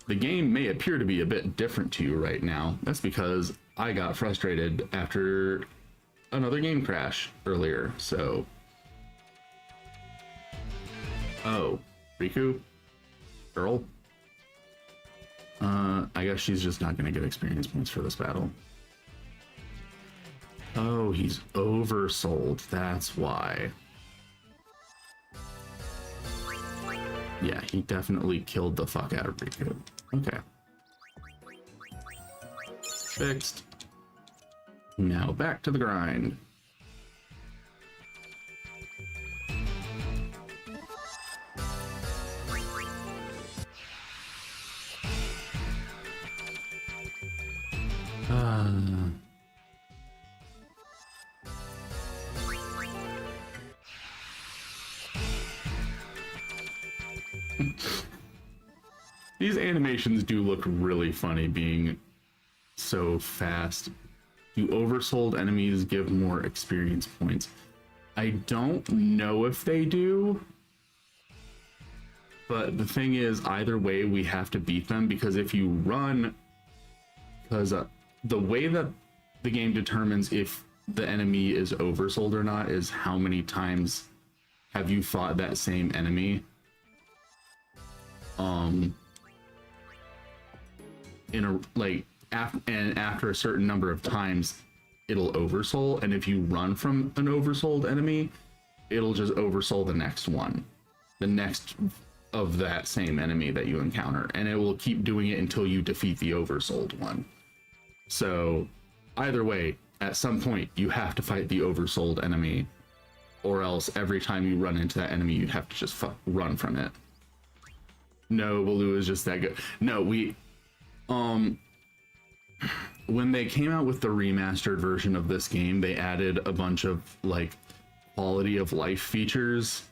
The game may appear to be a bit different to you right now. That's because I got frustrated after another game crash earlier, so... Oh, Riku? Girl? I guess she's just not gonna get experience points for this battle. Oh, he's oversold, that's why. Yeah, he definitely killed the fuck out of Riku. Okay. Fixed. Now back to the grind. These animations do look really funny, being so fast. Do oversold enemies give more experience points? I don't know if they do, but the thing is, either way, we have to beat them, because if you run, because the way that the game determines if the enemy is oversold or not is how many times have you fought that same enemy. In a after a certain number of times it'll oversoul, and if you run from an oversold enemy, it'll just oversoul the next one, the next of that same enemy that you encounter, and it will keep doing it until you defeat the oversold one. So either way, at some point you have to fight the oversold enemy, or else every time you run into that enemy you have to just run from it. No, Baloo is just that good. No, when they came out with the remastered version of this game, they added a bunch of like quality of life features,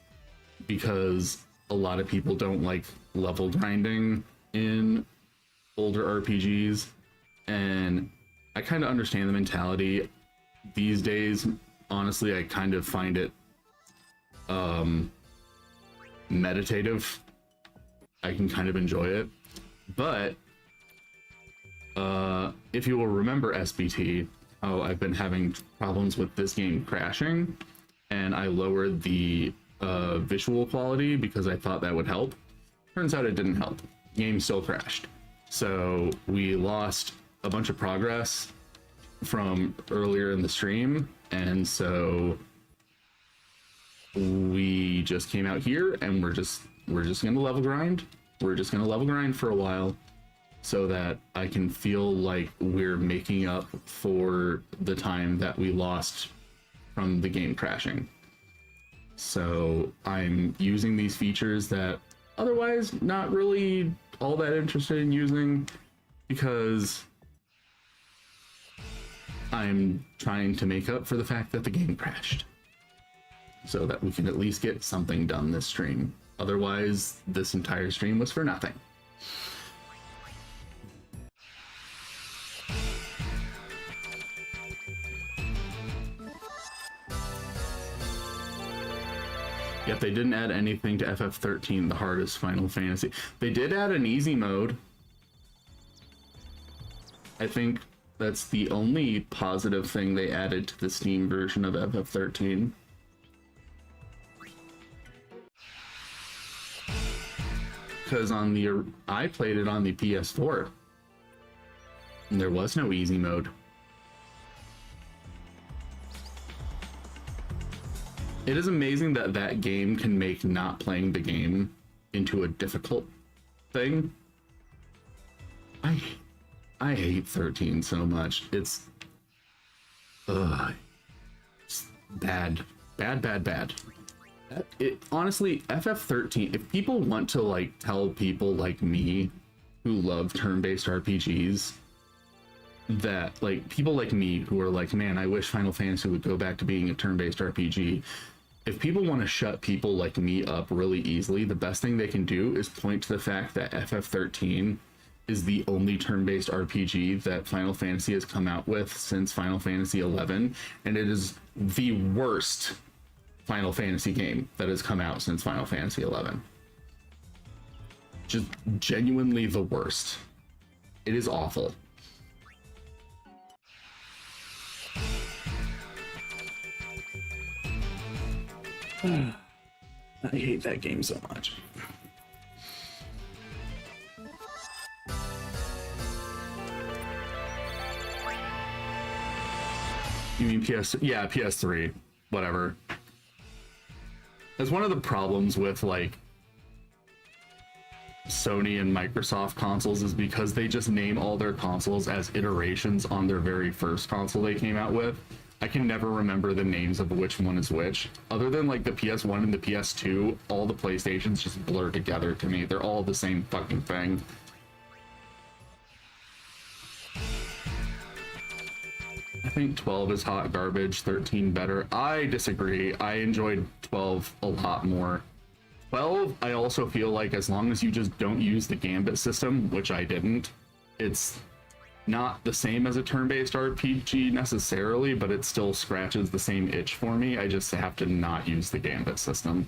because a lot of people don't like level grinding in older RPGs, and I kind of understand the mentality. These days, honestly, I kind of find it meditative. I can kind of enjoy it, but if you will remember SBT, I've been having problems with this game crashing, and I lowered the visual quality because I thought that would help. Turns out it didn't help. Game still crashed. So we lost a bunch of progress from earlier in the stream, and so we just came out here and we're just gonna level grind. We're just gonna level grind for a while, so that I can feel like we're making up for the time that we lost from the game crashing. So I'm using these features that otherwise not really all that interested in using, because I'm trying to make up for the fact that the game crashed, so that we can at least get something done this stream. Otherwise, this entire stream was for nothing. Yet they didn't add anything to FF13, the hardest Final Fantasy. They did add an easy mode. I think that's the only positive thing they added to the Steam version of FF13. Because I played it on the PS4, and there was no easy mode. It is amazing that that game can make not playing the game into a difficult thing. I hate 13 so much. It's bad. Honestly, FF13, if people want to like tell people like me who love turn-based RPGs that, like, people like me who are like, man, I wish Final Fantasy would go back to being a turn-based RPG. If people want to shut people like me up really easily, the best thing they can do is point to the fact that FF13 is the only turn-based RPG that Final Fantasy has come out with since Final Fantasy XI, and it is the worst Final Fantasy game that has come out since Final Fantasy XI. Just genuinely the worst. It is awful. I hate that game so much. You mean PS? Yeah, PS3. Whatever. That's one of the problems with like Sony and Microsoft consoles, is because they just name all their consoles as iterations on their very first console they came out with. I can never remember the names of which one is which. Other than like the PS1 and the PS2, all the PlayStations just blur together to me. They're all the same fucking thing. I think 12 is hot garbage, 13 better. I disagree. I enjoyed 12 a lot more. 12, I also feel like as long as you just don't use the Gambit system, which I didn't, it's not the same as a turn-based RPG necessarily, but it still scratches the same itch for me. I just have to not use the Gambit system.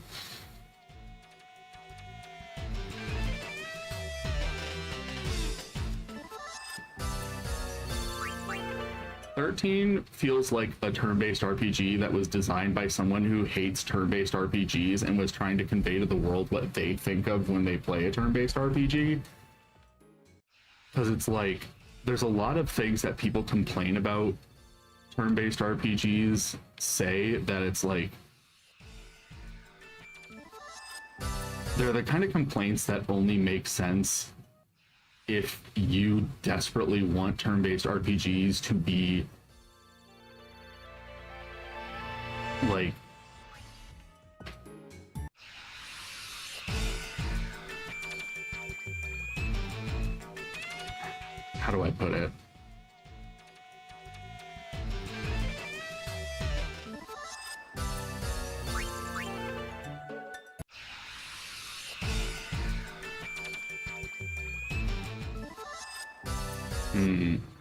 "13 feels like a turn-based RPG that was designed by someone who hates turn-based RPGs and was trying to convey to the world what they think of when they play a turn-based RPG. Because it's like, there's a lot of things that people complain about turn-based RPGs say that it's like, they're the kind of complaints that only make sense if you desperately want turn-based RPGs to be like how do I put it?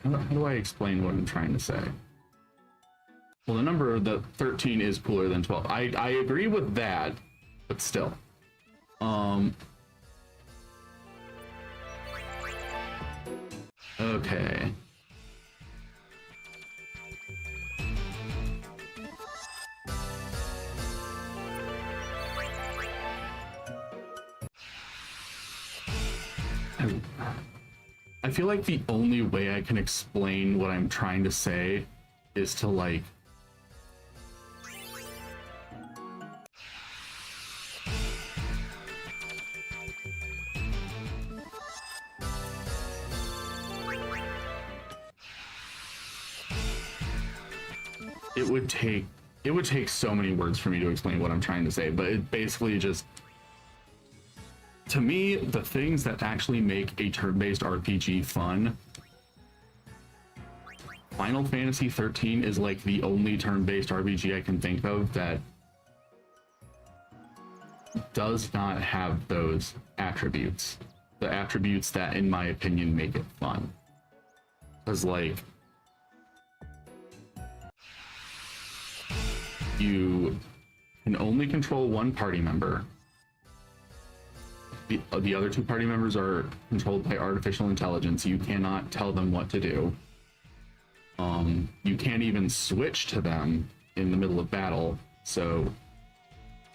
How do I explain what I'm trying to say? Well, the number of the 13 is cooler than 12. I agree with that, but still. Okay. I feel like the only way I can explain what I'm trying to say is to like it would take so many words for me to explain what I'm trying to say, but it basically just to me, the things that actually make a turn-based RPG fun, Final Fantasy 13 is like the only turn-based RPG I can think of that does not have those attributes. The attributes that, in my opinion, make it fun. Because, like, you can only control one party member. The other two party members are controlled by artificial intelligence. You cannot tell them what to do. You can't even switch to them in the middle of battle. So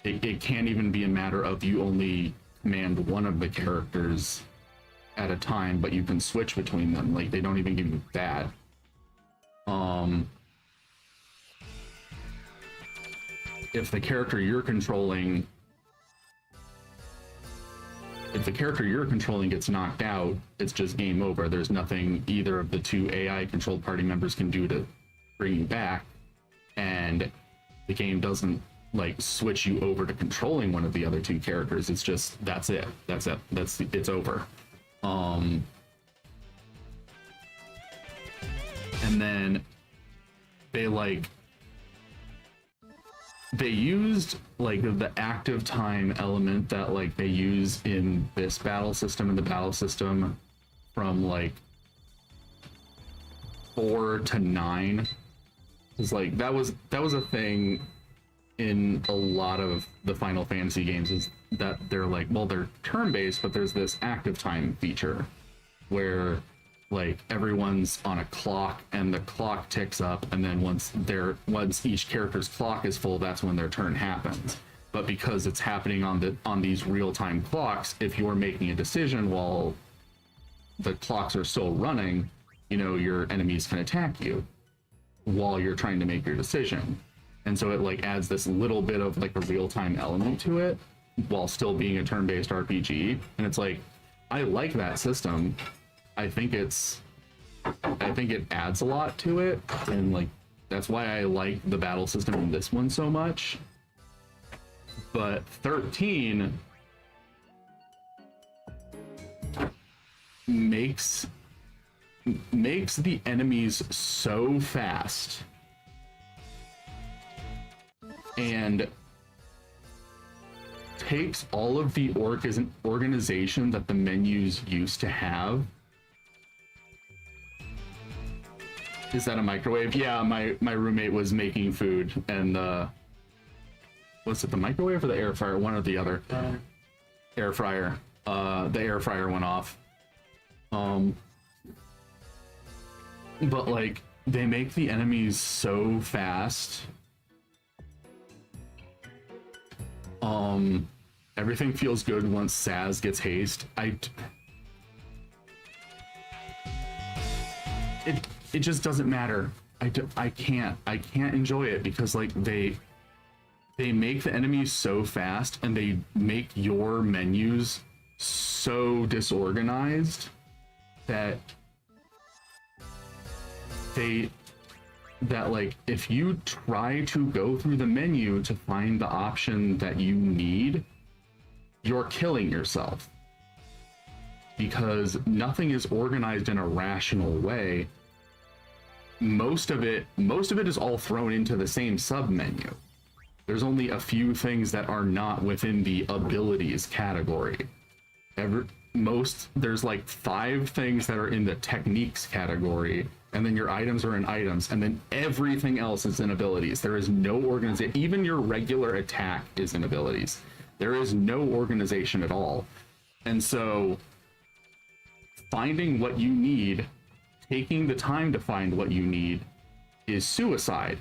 it can't even be a matter of you only command one of the characters at a time, but you can switch between them. Like, they don't even give you that. If the character you're controlling gets knocked out, it's just game over. There's nothing either of the two AI controlled party members can do to bring you back, and the game doesn't like switch you over to controlling one of the other two characters. It's just that's it. It's over. And then they used like the active time element that like they use in this battle system and the battle system from like 4 to 9. It's like that was a thing in a lot of the Final Fantasy games, is that they're like, well, they're turn-based, but there's this active time feature where like everyone's on a clock and the clock ticks up, and then once each character's clock is full, that's when their turn happens. But because it's happening on these real-time clocks, if you're making a decision while the clocks are still running, you know, your enemies can attack you while you're trying to make your decision. And so it like adds this little bit of like a real-time element to it while still being a turn-based RPG. And it's like, I like that system. I think it adds a lot to it, and like that's why I like the battle system in this one so much. But 13 makes the enemies so fast and takes all of the organization that the menus used to have. Is that a microwave? Yeah, my roommate was making food, and was it the microwave or the air fryer? One or the other. Air fryer. The air fryer went off. But like they make the enemies so fast. Everything feels good once Saz gets haste. It just doesn't matter. I can't enjoy it because like they make the enemies so fast, and they make your menus so disorganized that like if you try to go through the menu to find the option that you need, you're killing yourself, because nothing is organized in a rational way. Most of it is all thrown into the same sub menu. There's only a few things that are not within the abilities category. There's like 5 things that are in the techniques category, and then your items are in items, and then everything else is in abilities. There is no organization. Even your regular attack is in abilities. There is no organization at all. And so finding what you need, taking the time to find what you need, is suicide.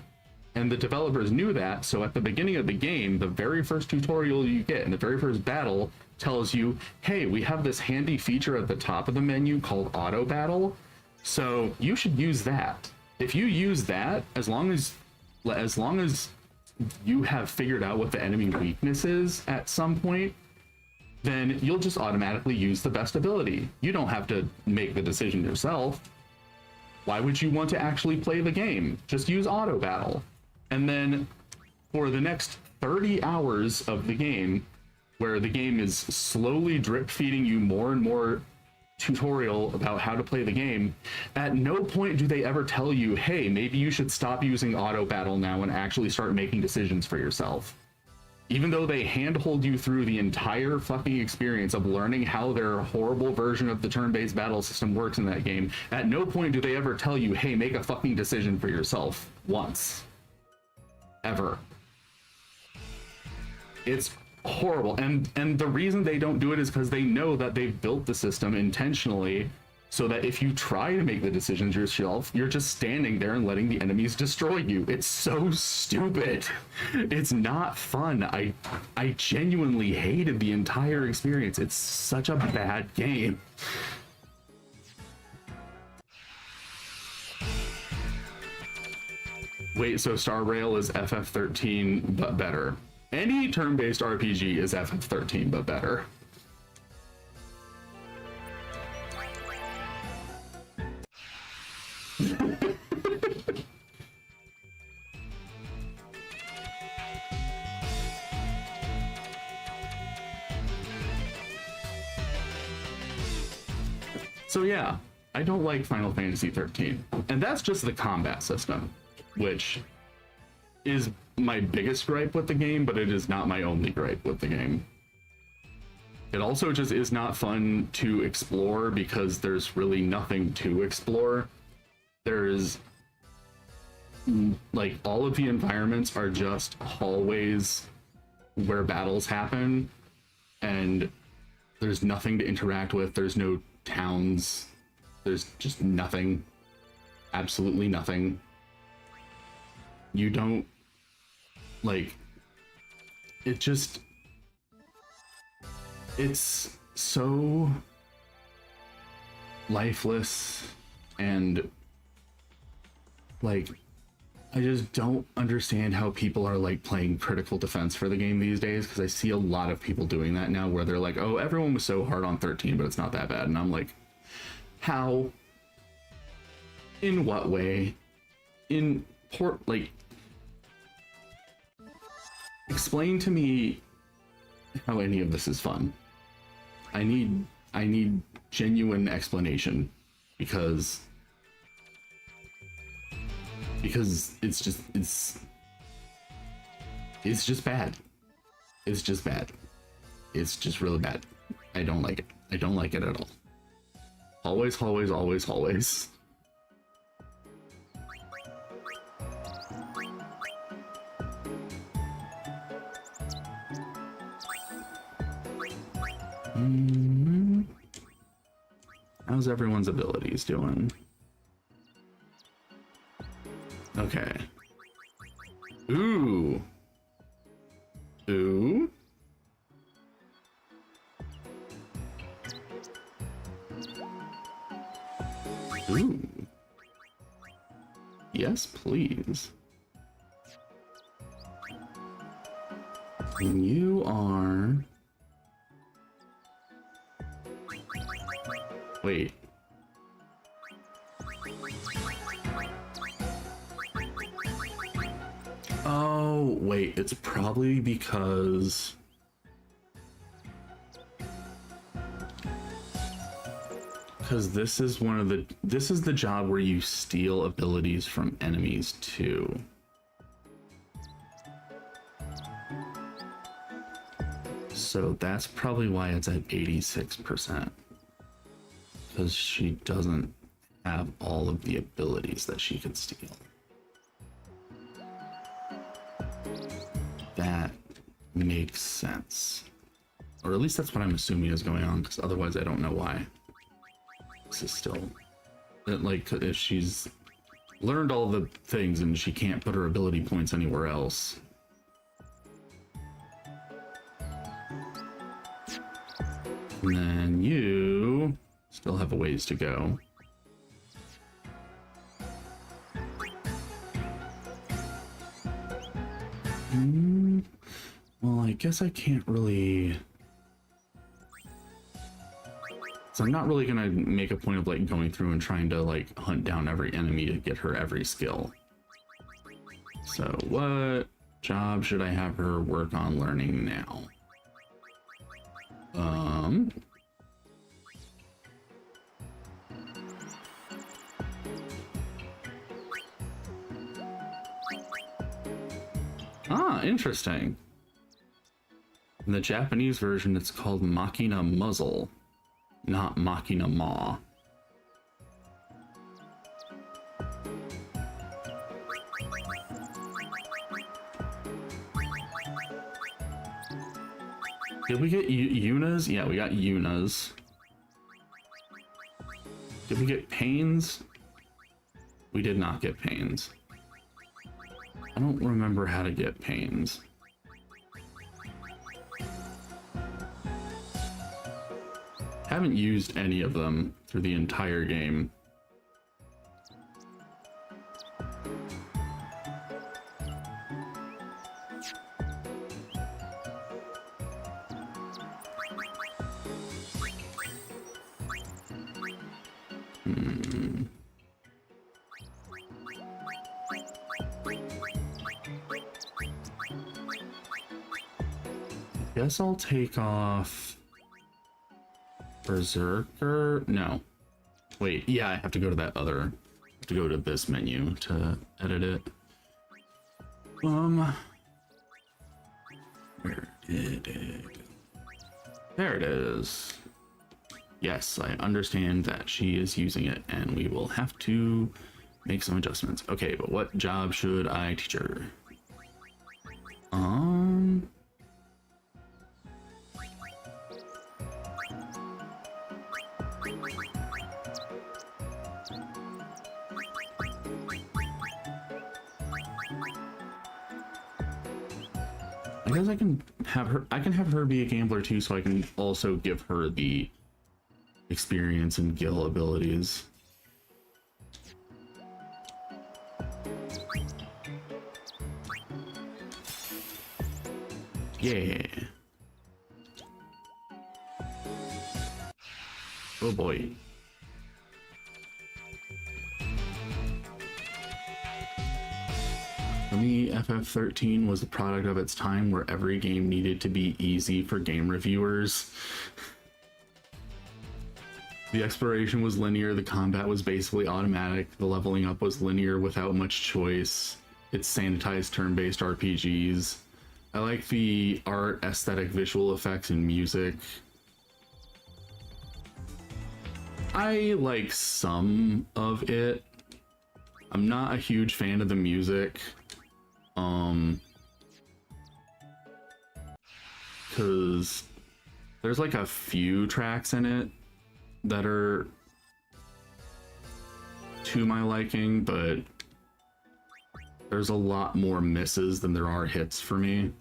And the developers knew that, so at the beginning of the game, the very first tutorial you get in the very first battle tells you, hey, we have this handy feature at the top of the menu called auto battle, so you should use that. If you use that, as long as you have figured out what the enemy weakness is at some point, then you'll just automatically use the best ability. You don't have to make the decision yourself. Why would you want to actually play the game? Just use auto battle. And then for the next 30 hours of the game, where the game is slowly drip feeding you more and more tutorial about how to play the game. At no point do they ever tell you, hey, maybe you should stop using auto battle now and actually start making decisions for yourself. Even though they handhold you through the entire fucking experience of learning how their horrible version of the turn-based battle system works in that game, at no point do they ever tell you, hey, make a fucking decision for yourself once. Ever. It's horrible. And the reason they don't do it is because they know that they've built the system intentionally so that if you try to make the decisions yourself, you're just standing there and letting the enemies destroy you. It's so stupid. It's not fun. I genuinely hated the entire experience. It's such a bad game. Wait, so Star Rail is FF13 but better. Any turn-based RPG is FF13 but better. So yeah, I don't like Final Fantasy 13. And that's just the combat system, which is my biggest gripe with the game, but it is not my only gripe with the game. It also just is not fun to explore because there's really nothing to explore. There's like all of the environments are just hallways where battles happen, and there's nothing to interact with. There's no towns. There's just nothing. Absolutely nothing. You don't like it. Just it's so lifeless, and like I just don't understand how people are like playing critical defense for the game these days, because I see a lot of people doing that now where they're like, oh, everyone was so hard on 13 but it's not that bad, and I'm like, how? In what way? In port, like, explain to me how any of this is fun. I need genuine explanation, because it's just bad. It's just bad. It's just really bad. I don't like it. I don't like it at all. Always, always, always, always. How's everyone's abilities doing? Okay. Ooh. Ooh. Ooh. Yes, please. And you are... Wait. Oh, wait, it's probably because... this is one of the... This is the job where you steal abilities from enemies, too. So that's probably why it's at 86%. Because she doesn't have all of the abilities that she could steal. That makes sense. Or at least that's what I'm assuming is going on, because otherwise I don't know why. This is still... Like, if she's learned all the things and she can't put her ability points anywhere else. And then you still have a ways to go. Well, I guess I can't really... So I'm not really gonna make a point of like going through and trying to like hunt down every enemy to get her every skill. So what job should I have her work on learning now? Um. Ah, interesting. In the Japanese version, it's called Machina Muzzle, not Machina Maw. Did we get Yunas? Yeah, we got Yunas. Did we get Pains? We did not get Pains. I don't remember how to get Pains. Haven't used any of them through the entire game. Guess I'll take off Berserker. No. Wait, yeah, I have to go to that other. I have to go to this menu to edit it. Where did it? There it is. Yes, I understand that she is using it, and we will have to make some adjustments. Okay, but what job should I teach her? I guess I can have her be a gambler too, so I can also give her the experience and guild abilities. Yeah. Oh boy. For me, FF13 was the product of its time where every game needed to be easy for game reviewers. The exploration was linear, the combat was basically automatic, the leveling up was linear without much choice. It's sanitized turn-based RPGs. I like the art, aesthetic, visual effects, and music. I like some of it. I'm not a huge fan of the music. Because there's like a few tracks in it that are to my liking, but there's a lot more misses than there are hits for me.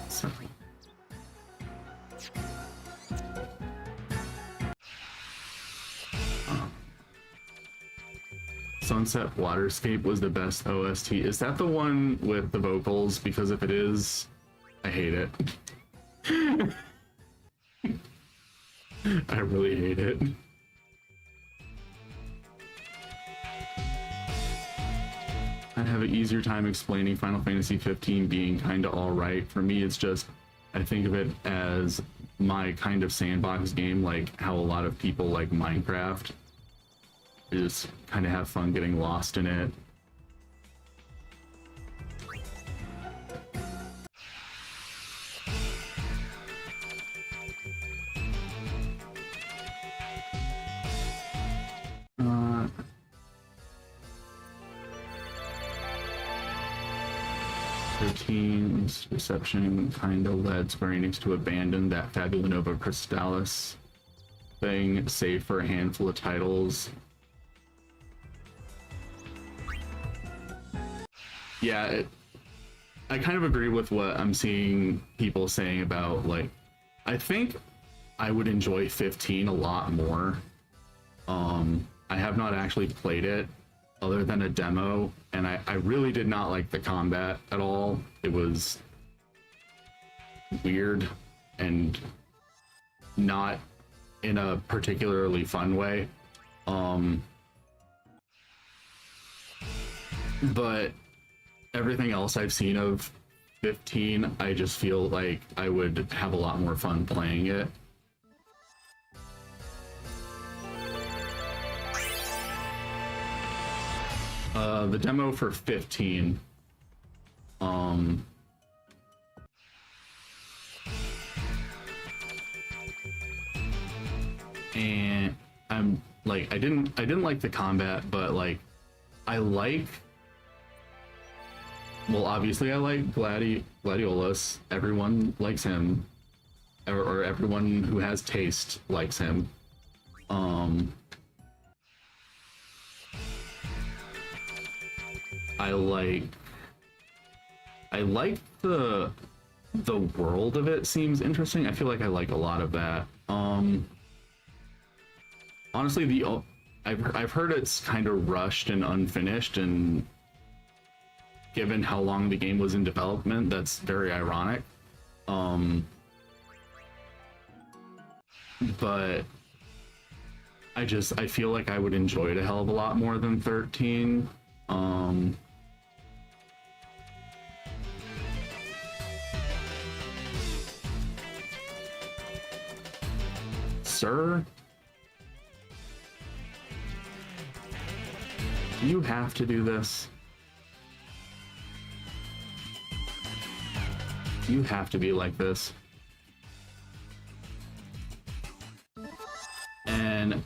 So. Sunset Waterscape was the best OST. Is that the one with the vocals? Because if it is, I hate it. I really hate it. I'd have an easier time explaining Final Fantasy 15 being kinda alright. For me, it's just, I think of it as my kind of sandbox game, like how a lot of people like Minecraft. Just kind of have fun getting lost in it. Team's deception kind of led Square Enix to abandon that Fabulanova Crystallis thing, save for a handful of titles. Yeah, I kind of agree with what I'm seeing people saying about, like, I think I would enjoy 15 a lot more. I have not actually played it other than a demo, and I really did not like the combat at all. It was weird and not in a particularly fun way. But everything else I've seen of 15, I just feel like I would have a lot more fun playing it. The demo for 15, and I'm like, I didn't like the combat, but like, I like, well, obviously I like Gladiolus. Everyone likes him, or everyone who has taste likes him. I like the world of it seems interesting. I feel like I like a lot of that. Honestly, I've heard it's kind of rushed and unfinished, and given how long the game was in development, that's very ironic. But I feel like I would enjoy it a hell of a lot more than 13. Sir? Do you have to do this? You have to be like this. And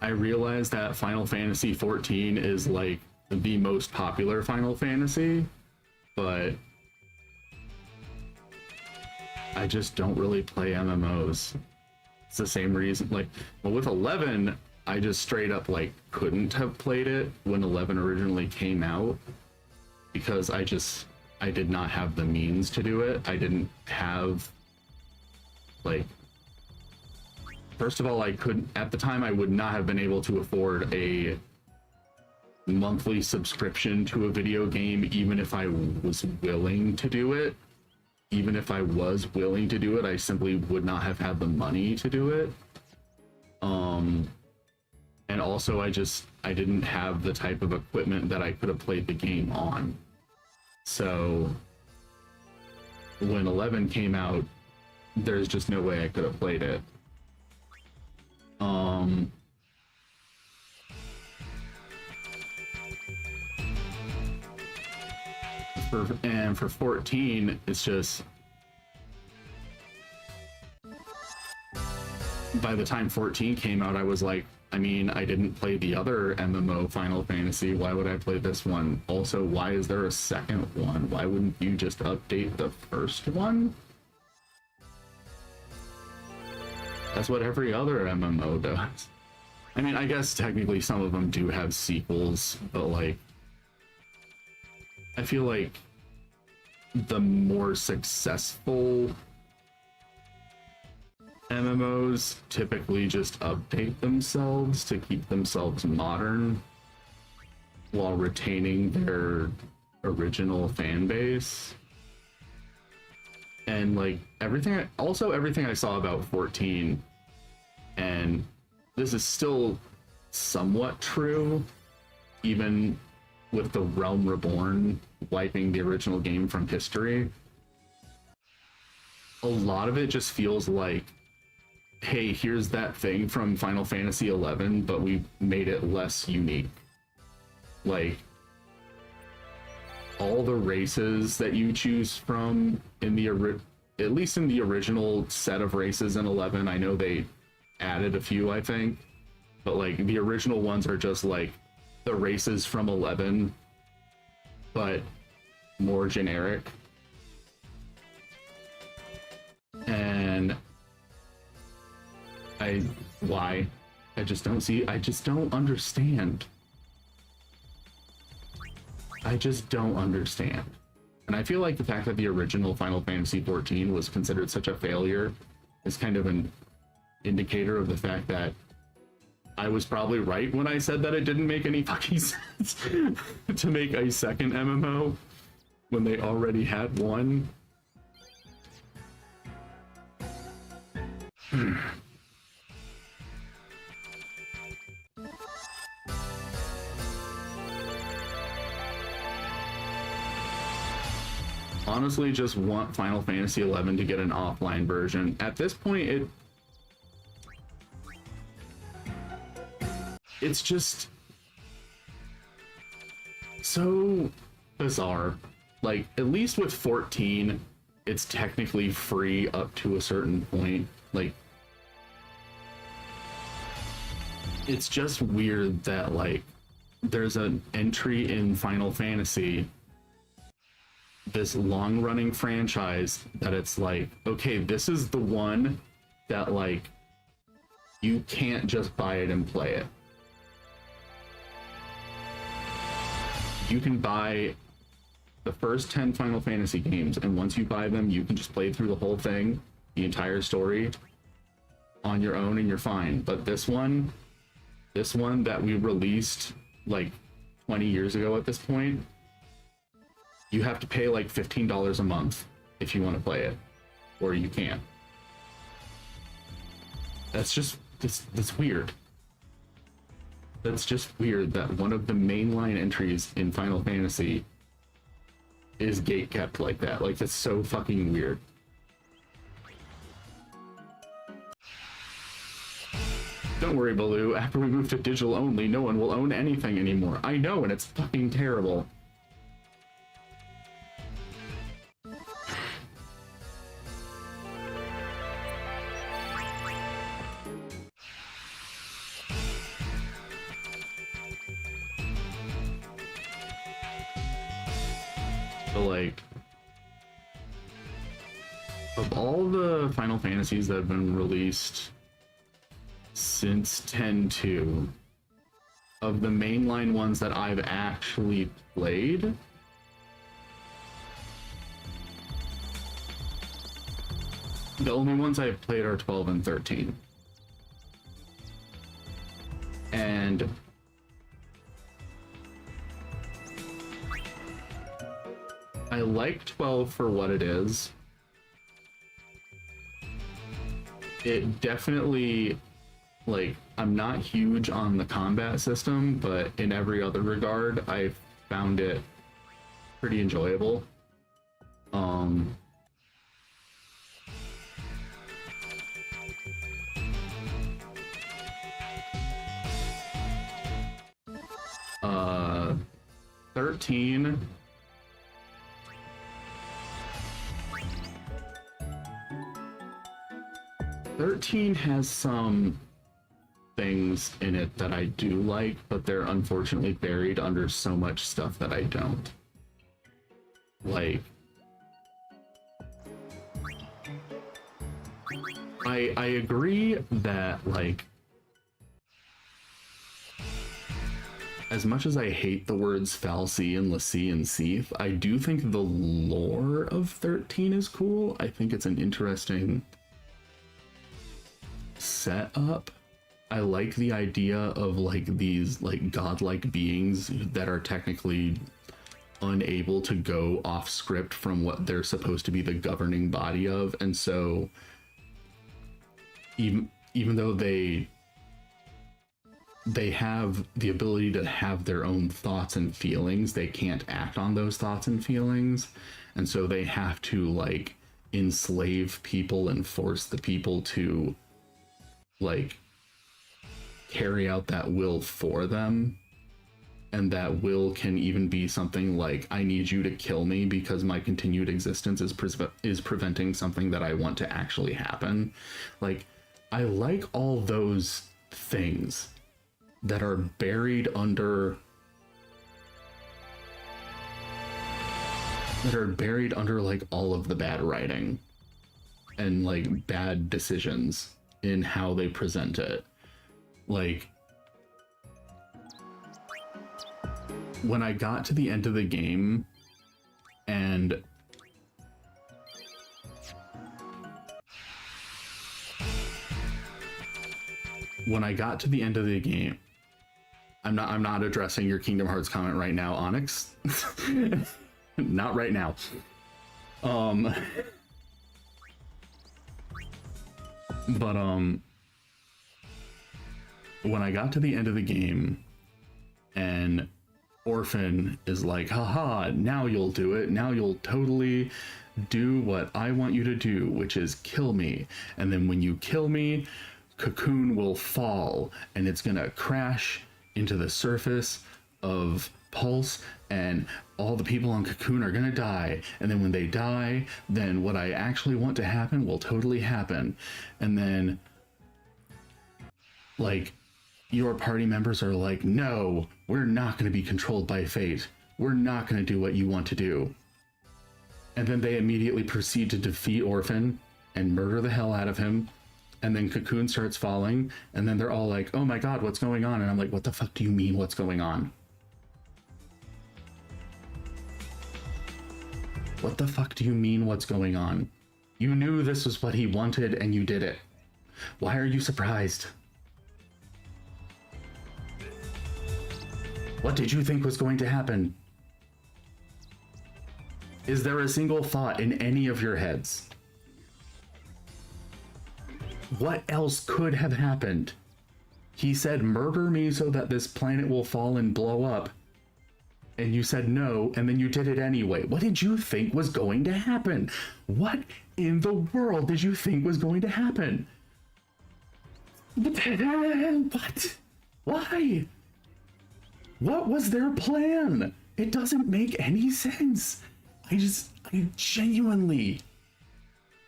I realize that Final Fantasy 14 is like the most popular Final Fantasy, but I just don't really play MMOs. It's the same reason, like, well, with 11, I just straight up like couldn't have played it when 11 originally came out, because I did not have the means to do it. I didn't have, like, first of all, I couldn't, at the time I would not have been able to afford a monthly subscription to a video game, even if I was willing to do it. Even if I was willing to do it, I simply would not have had the money to do it. And also I didn't have the type of equipment that I could have played the game on. So when 11 came out, there's just no way I could have played it. For 14, it's just, by the time 14 came out, I was like, I mean, I didn't play the other MMO Final Fantasy. Why would I play this one? Also, why is there a second one? Why wouldn't you just update the first one? That's what every other MMO does. I mean, I guess technically some of them do have sequels, but like, I feel like the more successful MMOs typically just update themselves to keep themselves modern while retaining their original fan base. And like everything I saw about 14, and this is still somewhat true, even with the Realm Reborn wiping the original game from history, a lot of it just feels like, hey, here's that thing from Final Fantasy XI, but we made it less unique. Like, all the races that you choose from in the at least in the original set of races in 11, I know they added a few, I think, but like the original ones are just like the races from 11, but more generic. And why? I just don't understand. I just don't understand. And I feel like the fact that the original Final Fantasy XIV was considered such a failure is kind of an indicator of the fact that I was probably right when I said that it didn't make any fucking sense to make a second MMO when they already had one. honestly just want Final Fantasy XI to get an offline version. At this point, it's just so bizarre. Like, at least with 14, it's technically free up to a certain point. Like, it's just weird that, like, there's an entry in Final Fantasy, this long-running franchise, that it's like, okay, this is the one that, like, you can't just buy it and play it. You can buy the first 10 Final Fantasy games, and once you buy them, you can just play through the whole thing, the entire story, on your own, and you're fine. But this one that we released like 20 years ago at this point, you have to pay like $15 a month if you want to play it, or you can't. That's just, that's weird. That's just weird that one of the mainline entries in Final Fantasy is gate kept like that. Like, that's so fucking weird. Don't worry, Baloo. After we move to digital only, no one will own anything anymore. I know, and it's fucking terrible. So, like, of all the Final Fantasies that have been released since 10.2, of the mainline ones that I've actually played, the only ones I've played are 12 and 13. And I like 12 for what it is. It definitely, like, I'm not huge on the combat system, but in every other regard, I found it pretty enjoyable. Uh, 13. Thirteen has some things in it that I do like, but they're unfortunately buried under so much stuff that I don't. Like, I agree that, like, as much as I hate the words Fal'Cie and l'Cie and Seath, I do think the lore of 13 is cool. I think it's an interesting setup. I like the idea of, like, these, like, godlike beings that are technically unable to go off script from what they're supposed to be the governing body of, and so even though they have the ability to have their own thoughts and feelings, they can't act on those thoughts and feelings, and so they have to, like, enslave people and force the people to, like, carry out that will for them. And that will can even be something like, I need you to kill me because my continued existence is preventing something that I want to actually happen. Like, I like all those things that are buried under like all of the bad writing and, like, bad decisions in how they present it. Like, when I got to the end of the game and I'm not addressing your Kingdom Hearts comment right now, Onyx. Not right now. But when I got to the end of the game and Orphan is like, haha, now you'll do it. Now you'll totally do what I want you to do, which is kill me. And then when you kill me, Cocoon will fall and it's gonna crash into the surface of Pulse, and all the people on Cocoon are gonna die. And then when they die, then what I actually want to happen will totally happen. And then, like, your party members are like, no, we're not going to be controlled by fate. We're not going to do what you want to do. And then they immediately proceed to defeat Orphan and murder the hell out of him. And then Cocoon starts falling. And then they're all like, oh my God, what's going on? And I'm like, what the fuck do you mean what's going on? What the fuck do you mean what's going on? You knew this was what he wanted and you did it. Why are you surprised? What did you think was going to happen? Is there a single thought in any of your heads? What else could have happened? He said, murder me so that this planet will fall and blow up. And you said no, and then you did it anyway. What did you think was going to happen? What in the world did you think was going to happen? What? Why? What was their plan? It doesn't make any sense. I genuinely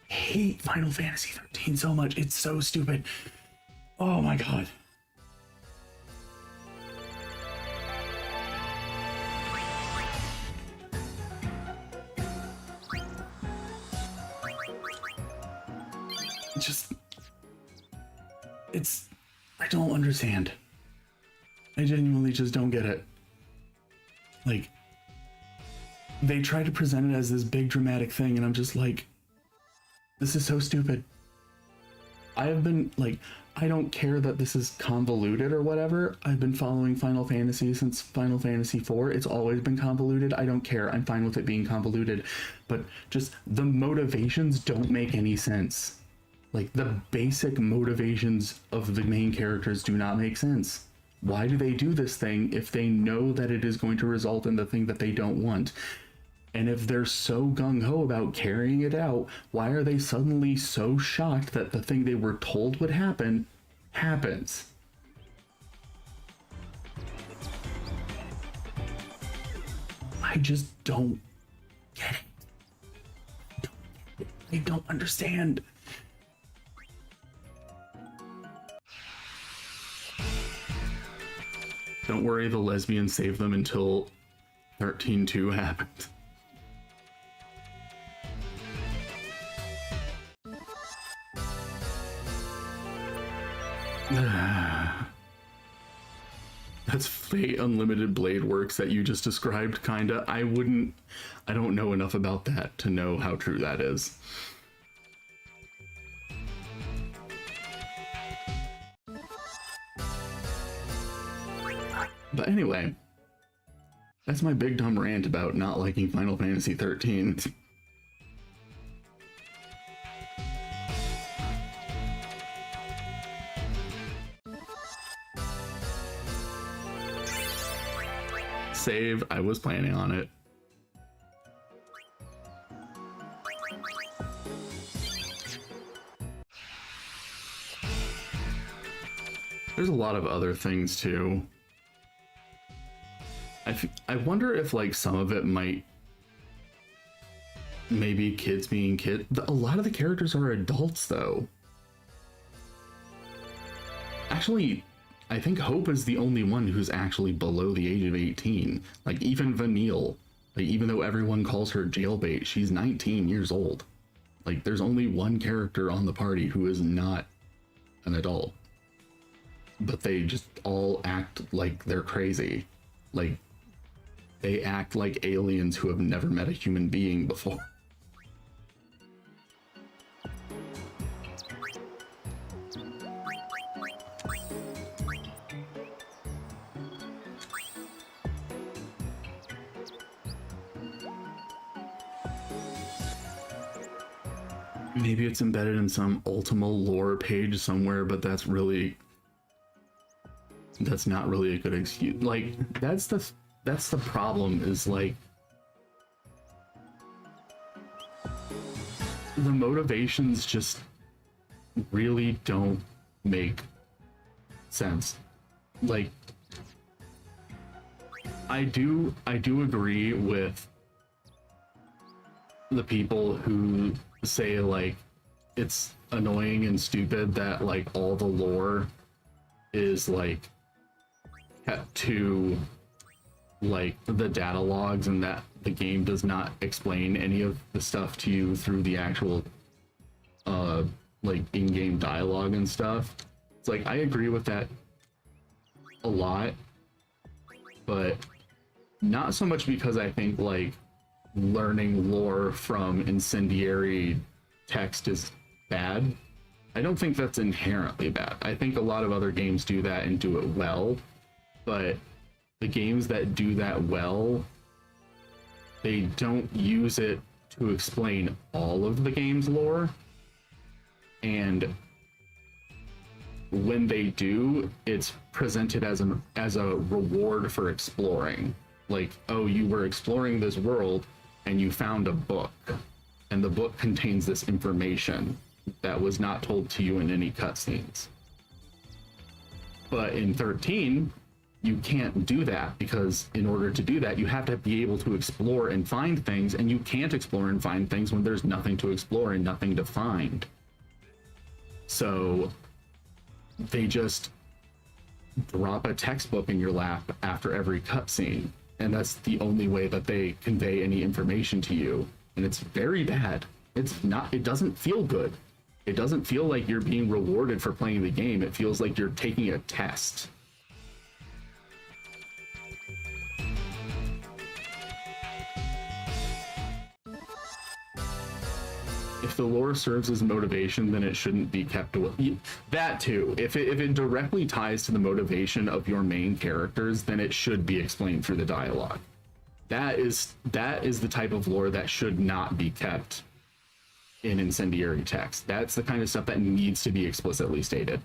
hate Final Fantasy 13 so much. It's so stupid. Oh my God. I don't understand. I genuinely just don't get it. Like, they try to present it as this big dramatic thing, and I'm just like, this is so stupid. I have been, like, I don't care that this is convoluted or whatever. I've been following Final Fantasy since Final Fantasy IV. It's always been convoluted. I don't care. I'm fine with it being convoluted. But just the motivations don't make any sense. Like, the basic motivations of the main characters do not make sense. Why do they do this thing if they know that it is going to result in the thing that they don't want? And if they're so gung-ho about carrying it out, why are they suddenly so shocked that the thing they were told would happen happens? I just don't get it. I don't understand. Don't worry, the lesbians saved them until 13.2 happened. That's Fate Unlimited Blade Works that you just described, kinda. I don't know enough about that to know how true that is. But anyway, that's my big dumb rant about not liking Final Fantasy 13. Save, I was planning on it. There's a lot of other things too. I wonder if, like, some of it might maybe kids being kids. A lot of the characters are adults though. Actually, I think Hope is the only one who's actually below the age of 18. Like, even Vanille, like, even though everyone calls her jailbait, she's 19 years old. Like, there's only one character on the party who is not an adult. But they just all act like they're crazy. Like, they act like aliens who have never met a human being before. Maybe it's embedded in some Ultima lore page somewhere, but that's not really a good excuse. Like, that's the that's the problem, is like the motivations just really don't make sense. Like, I do agree with the people who say like it's annoying and stupid that like all the lore is like kept to like the data logs, and that the game does not explain any of the stuff to you through the actual like in-game dialogue and stuff. It's like, I agree with that a lot, but not so much because I think like learning lore from incendiary text is bad. I don't think that's inherently bad. I think a lot of other games do that and do it well, but the games that do that well, they don't use it to explain all of the game's lore. And when they do, it's presented as a reward for exploring. Like, oh, you were exploring this world and you found a book, and the book contains this information that was not told to you in any cutscenes. But in 13, you can't do that, because in order to do that, you have to be able to explore and find things, and you can't explore and find things when there's nothing to explore and nothing to find. So they just drop a textbook in your lap after every cutscene, and that's the only way that they convey any information to you, and it's very bad. It doesn't feel good. It doesn't feel like you're being rewarded for playing the game. It feels like you're taking a test. If the lore serves as motivation, then it shouldn't be kept away. That too. If it directly ties to the motivation of your main characters, then it should be explained through the dialogue. That is the type of lore that should not be kept in incendiary text. That's the kind of stuff that needs to be explicitly stated.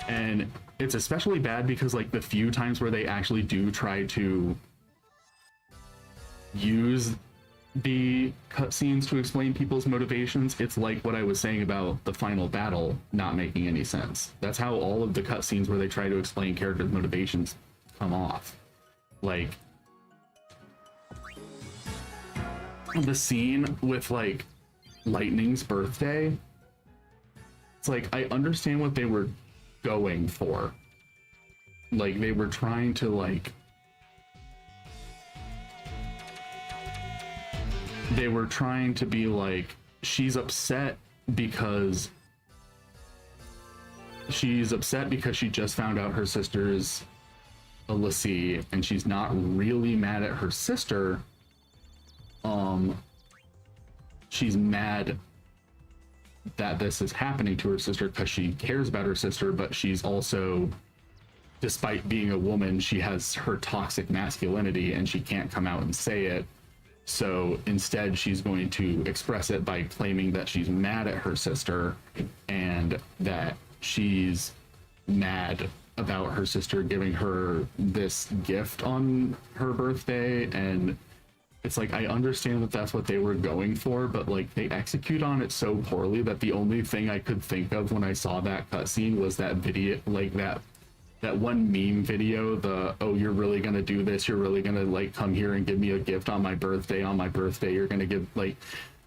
And it's especially bad because like the few times where they actually do try to use the cutscenes to explain people's motivations, it's like what I was saying about the final battle not making any sense. That's how all of the cutscenes where they try to explain characters' motivations come off. Like the scene with like Lightning's birthday, it's like, I understand what they were going for. Like, they were trying to like, they were trying to be like, she's upset because she just found out her sister's a l'Cie, and she's not really mad at her sister. She's mad that this is happening to her sister because she cares about her sister, but she's also, despite being a woman, she has her toxic masculinity and she can't come out and say it. So instead she's going to express it by claiming that she's mad at her sister and that she's mad about her sister giving her this gift on her birthday. And it's like, I understand that that's what they were going for, but like they execute on it so poorly that the only thing I could think of when I saw that cutscene was that video, like that one meme video, the, oh, you're really gonna do this, you're really gonna like come here and give me a gift on my birthday, you're gonna give like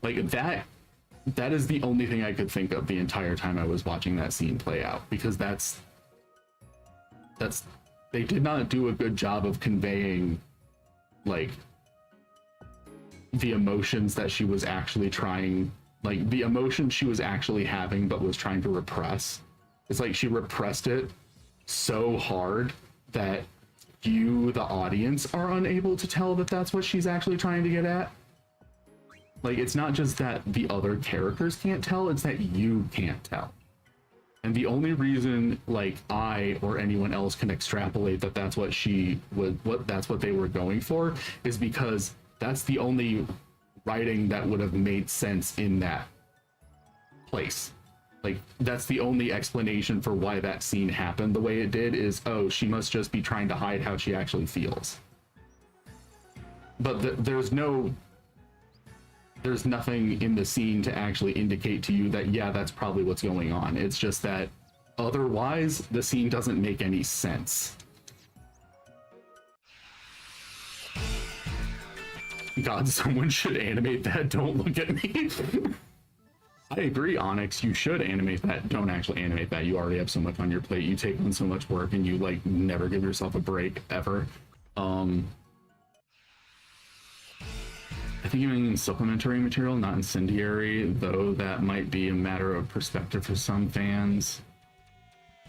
that is the only thing I could think of the entire time I was watching that scene play out, because that's they did not do a good job of conveying like the emotions that she was actually trying, like the emotion she was actually having but was trying to repress. It's like she repressed it so hard that you, the audience, are unable to tell that that's what she's actually trying to get at. Like, it's not just that the other characters can't tell, it's that you can't tell. And the only reason, like, I or anyone else can extrapolate that that's what that's what they were going for, is because that's the only writing that would have made sense in that place. Like, that's the only explanation for why that scene happened the way it did, is, oh, she must just be trying to hide how she actually feels. But there's nothing in the scene to actually indicate to you that, yeah, that's probably what's going on. It's just that otherwise the scene doesn't make any sense. God, someone should animate that. Don't look at me. I agree, Onyx, you should animate that. Don't actually animate that. You already have so much on your plate. You take on so much work and you, like, never give yourself a break ever. I think you mean supplementary material, not incendiary, though that might be a matter of perspective for some fans.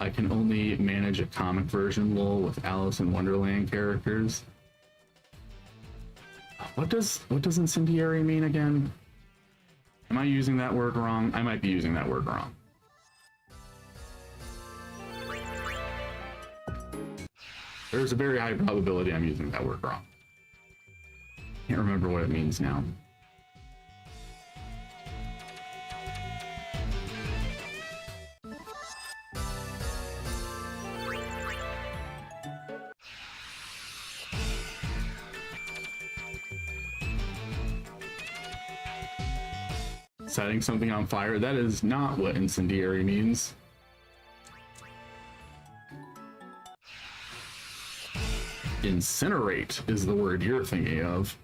I can only manage a comic version lol with Alice in Wonderland characters. What does incendiary mean again? Am I using that word wrong? I might be using that word wrong. There's a very high probability I'm using that word wrong. Can't remember what it means now. Setting something on fire, that is not what incendiary means. Incinerate is the word you're thinking of.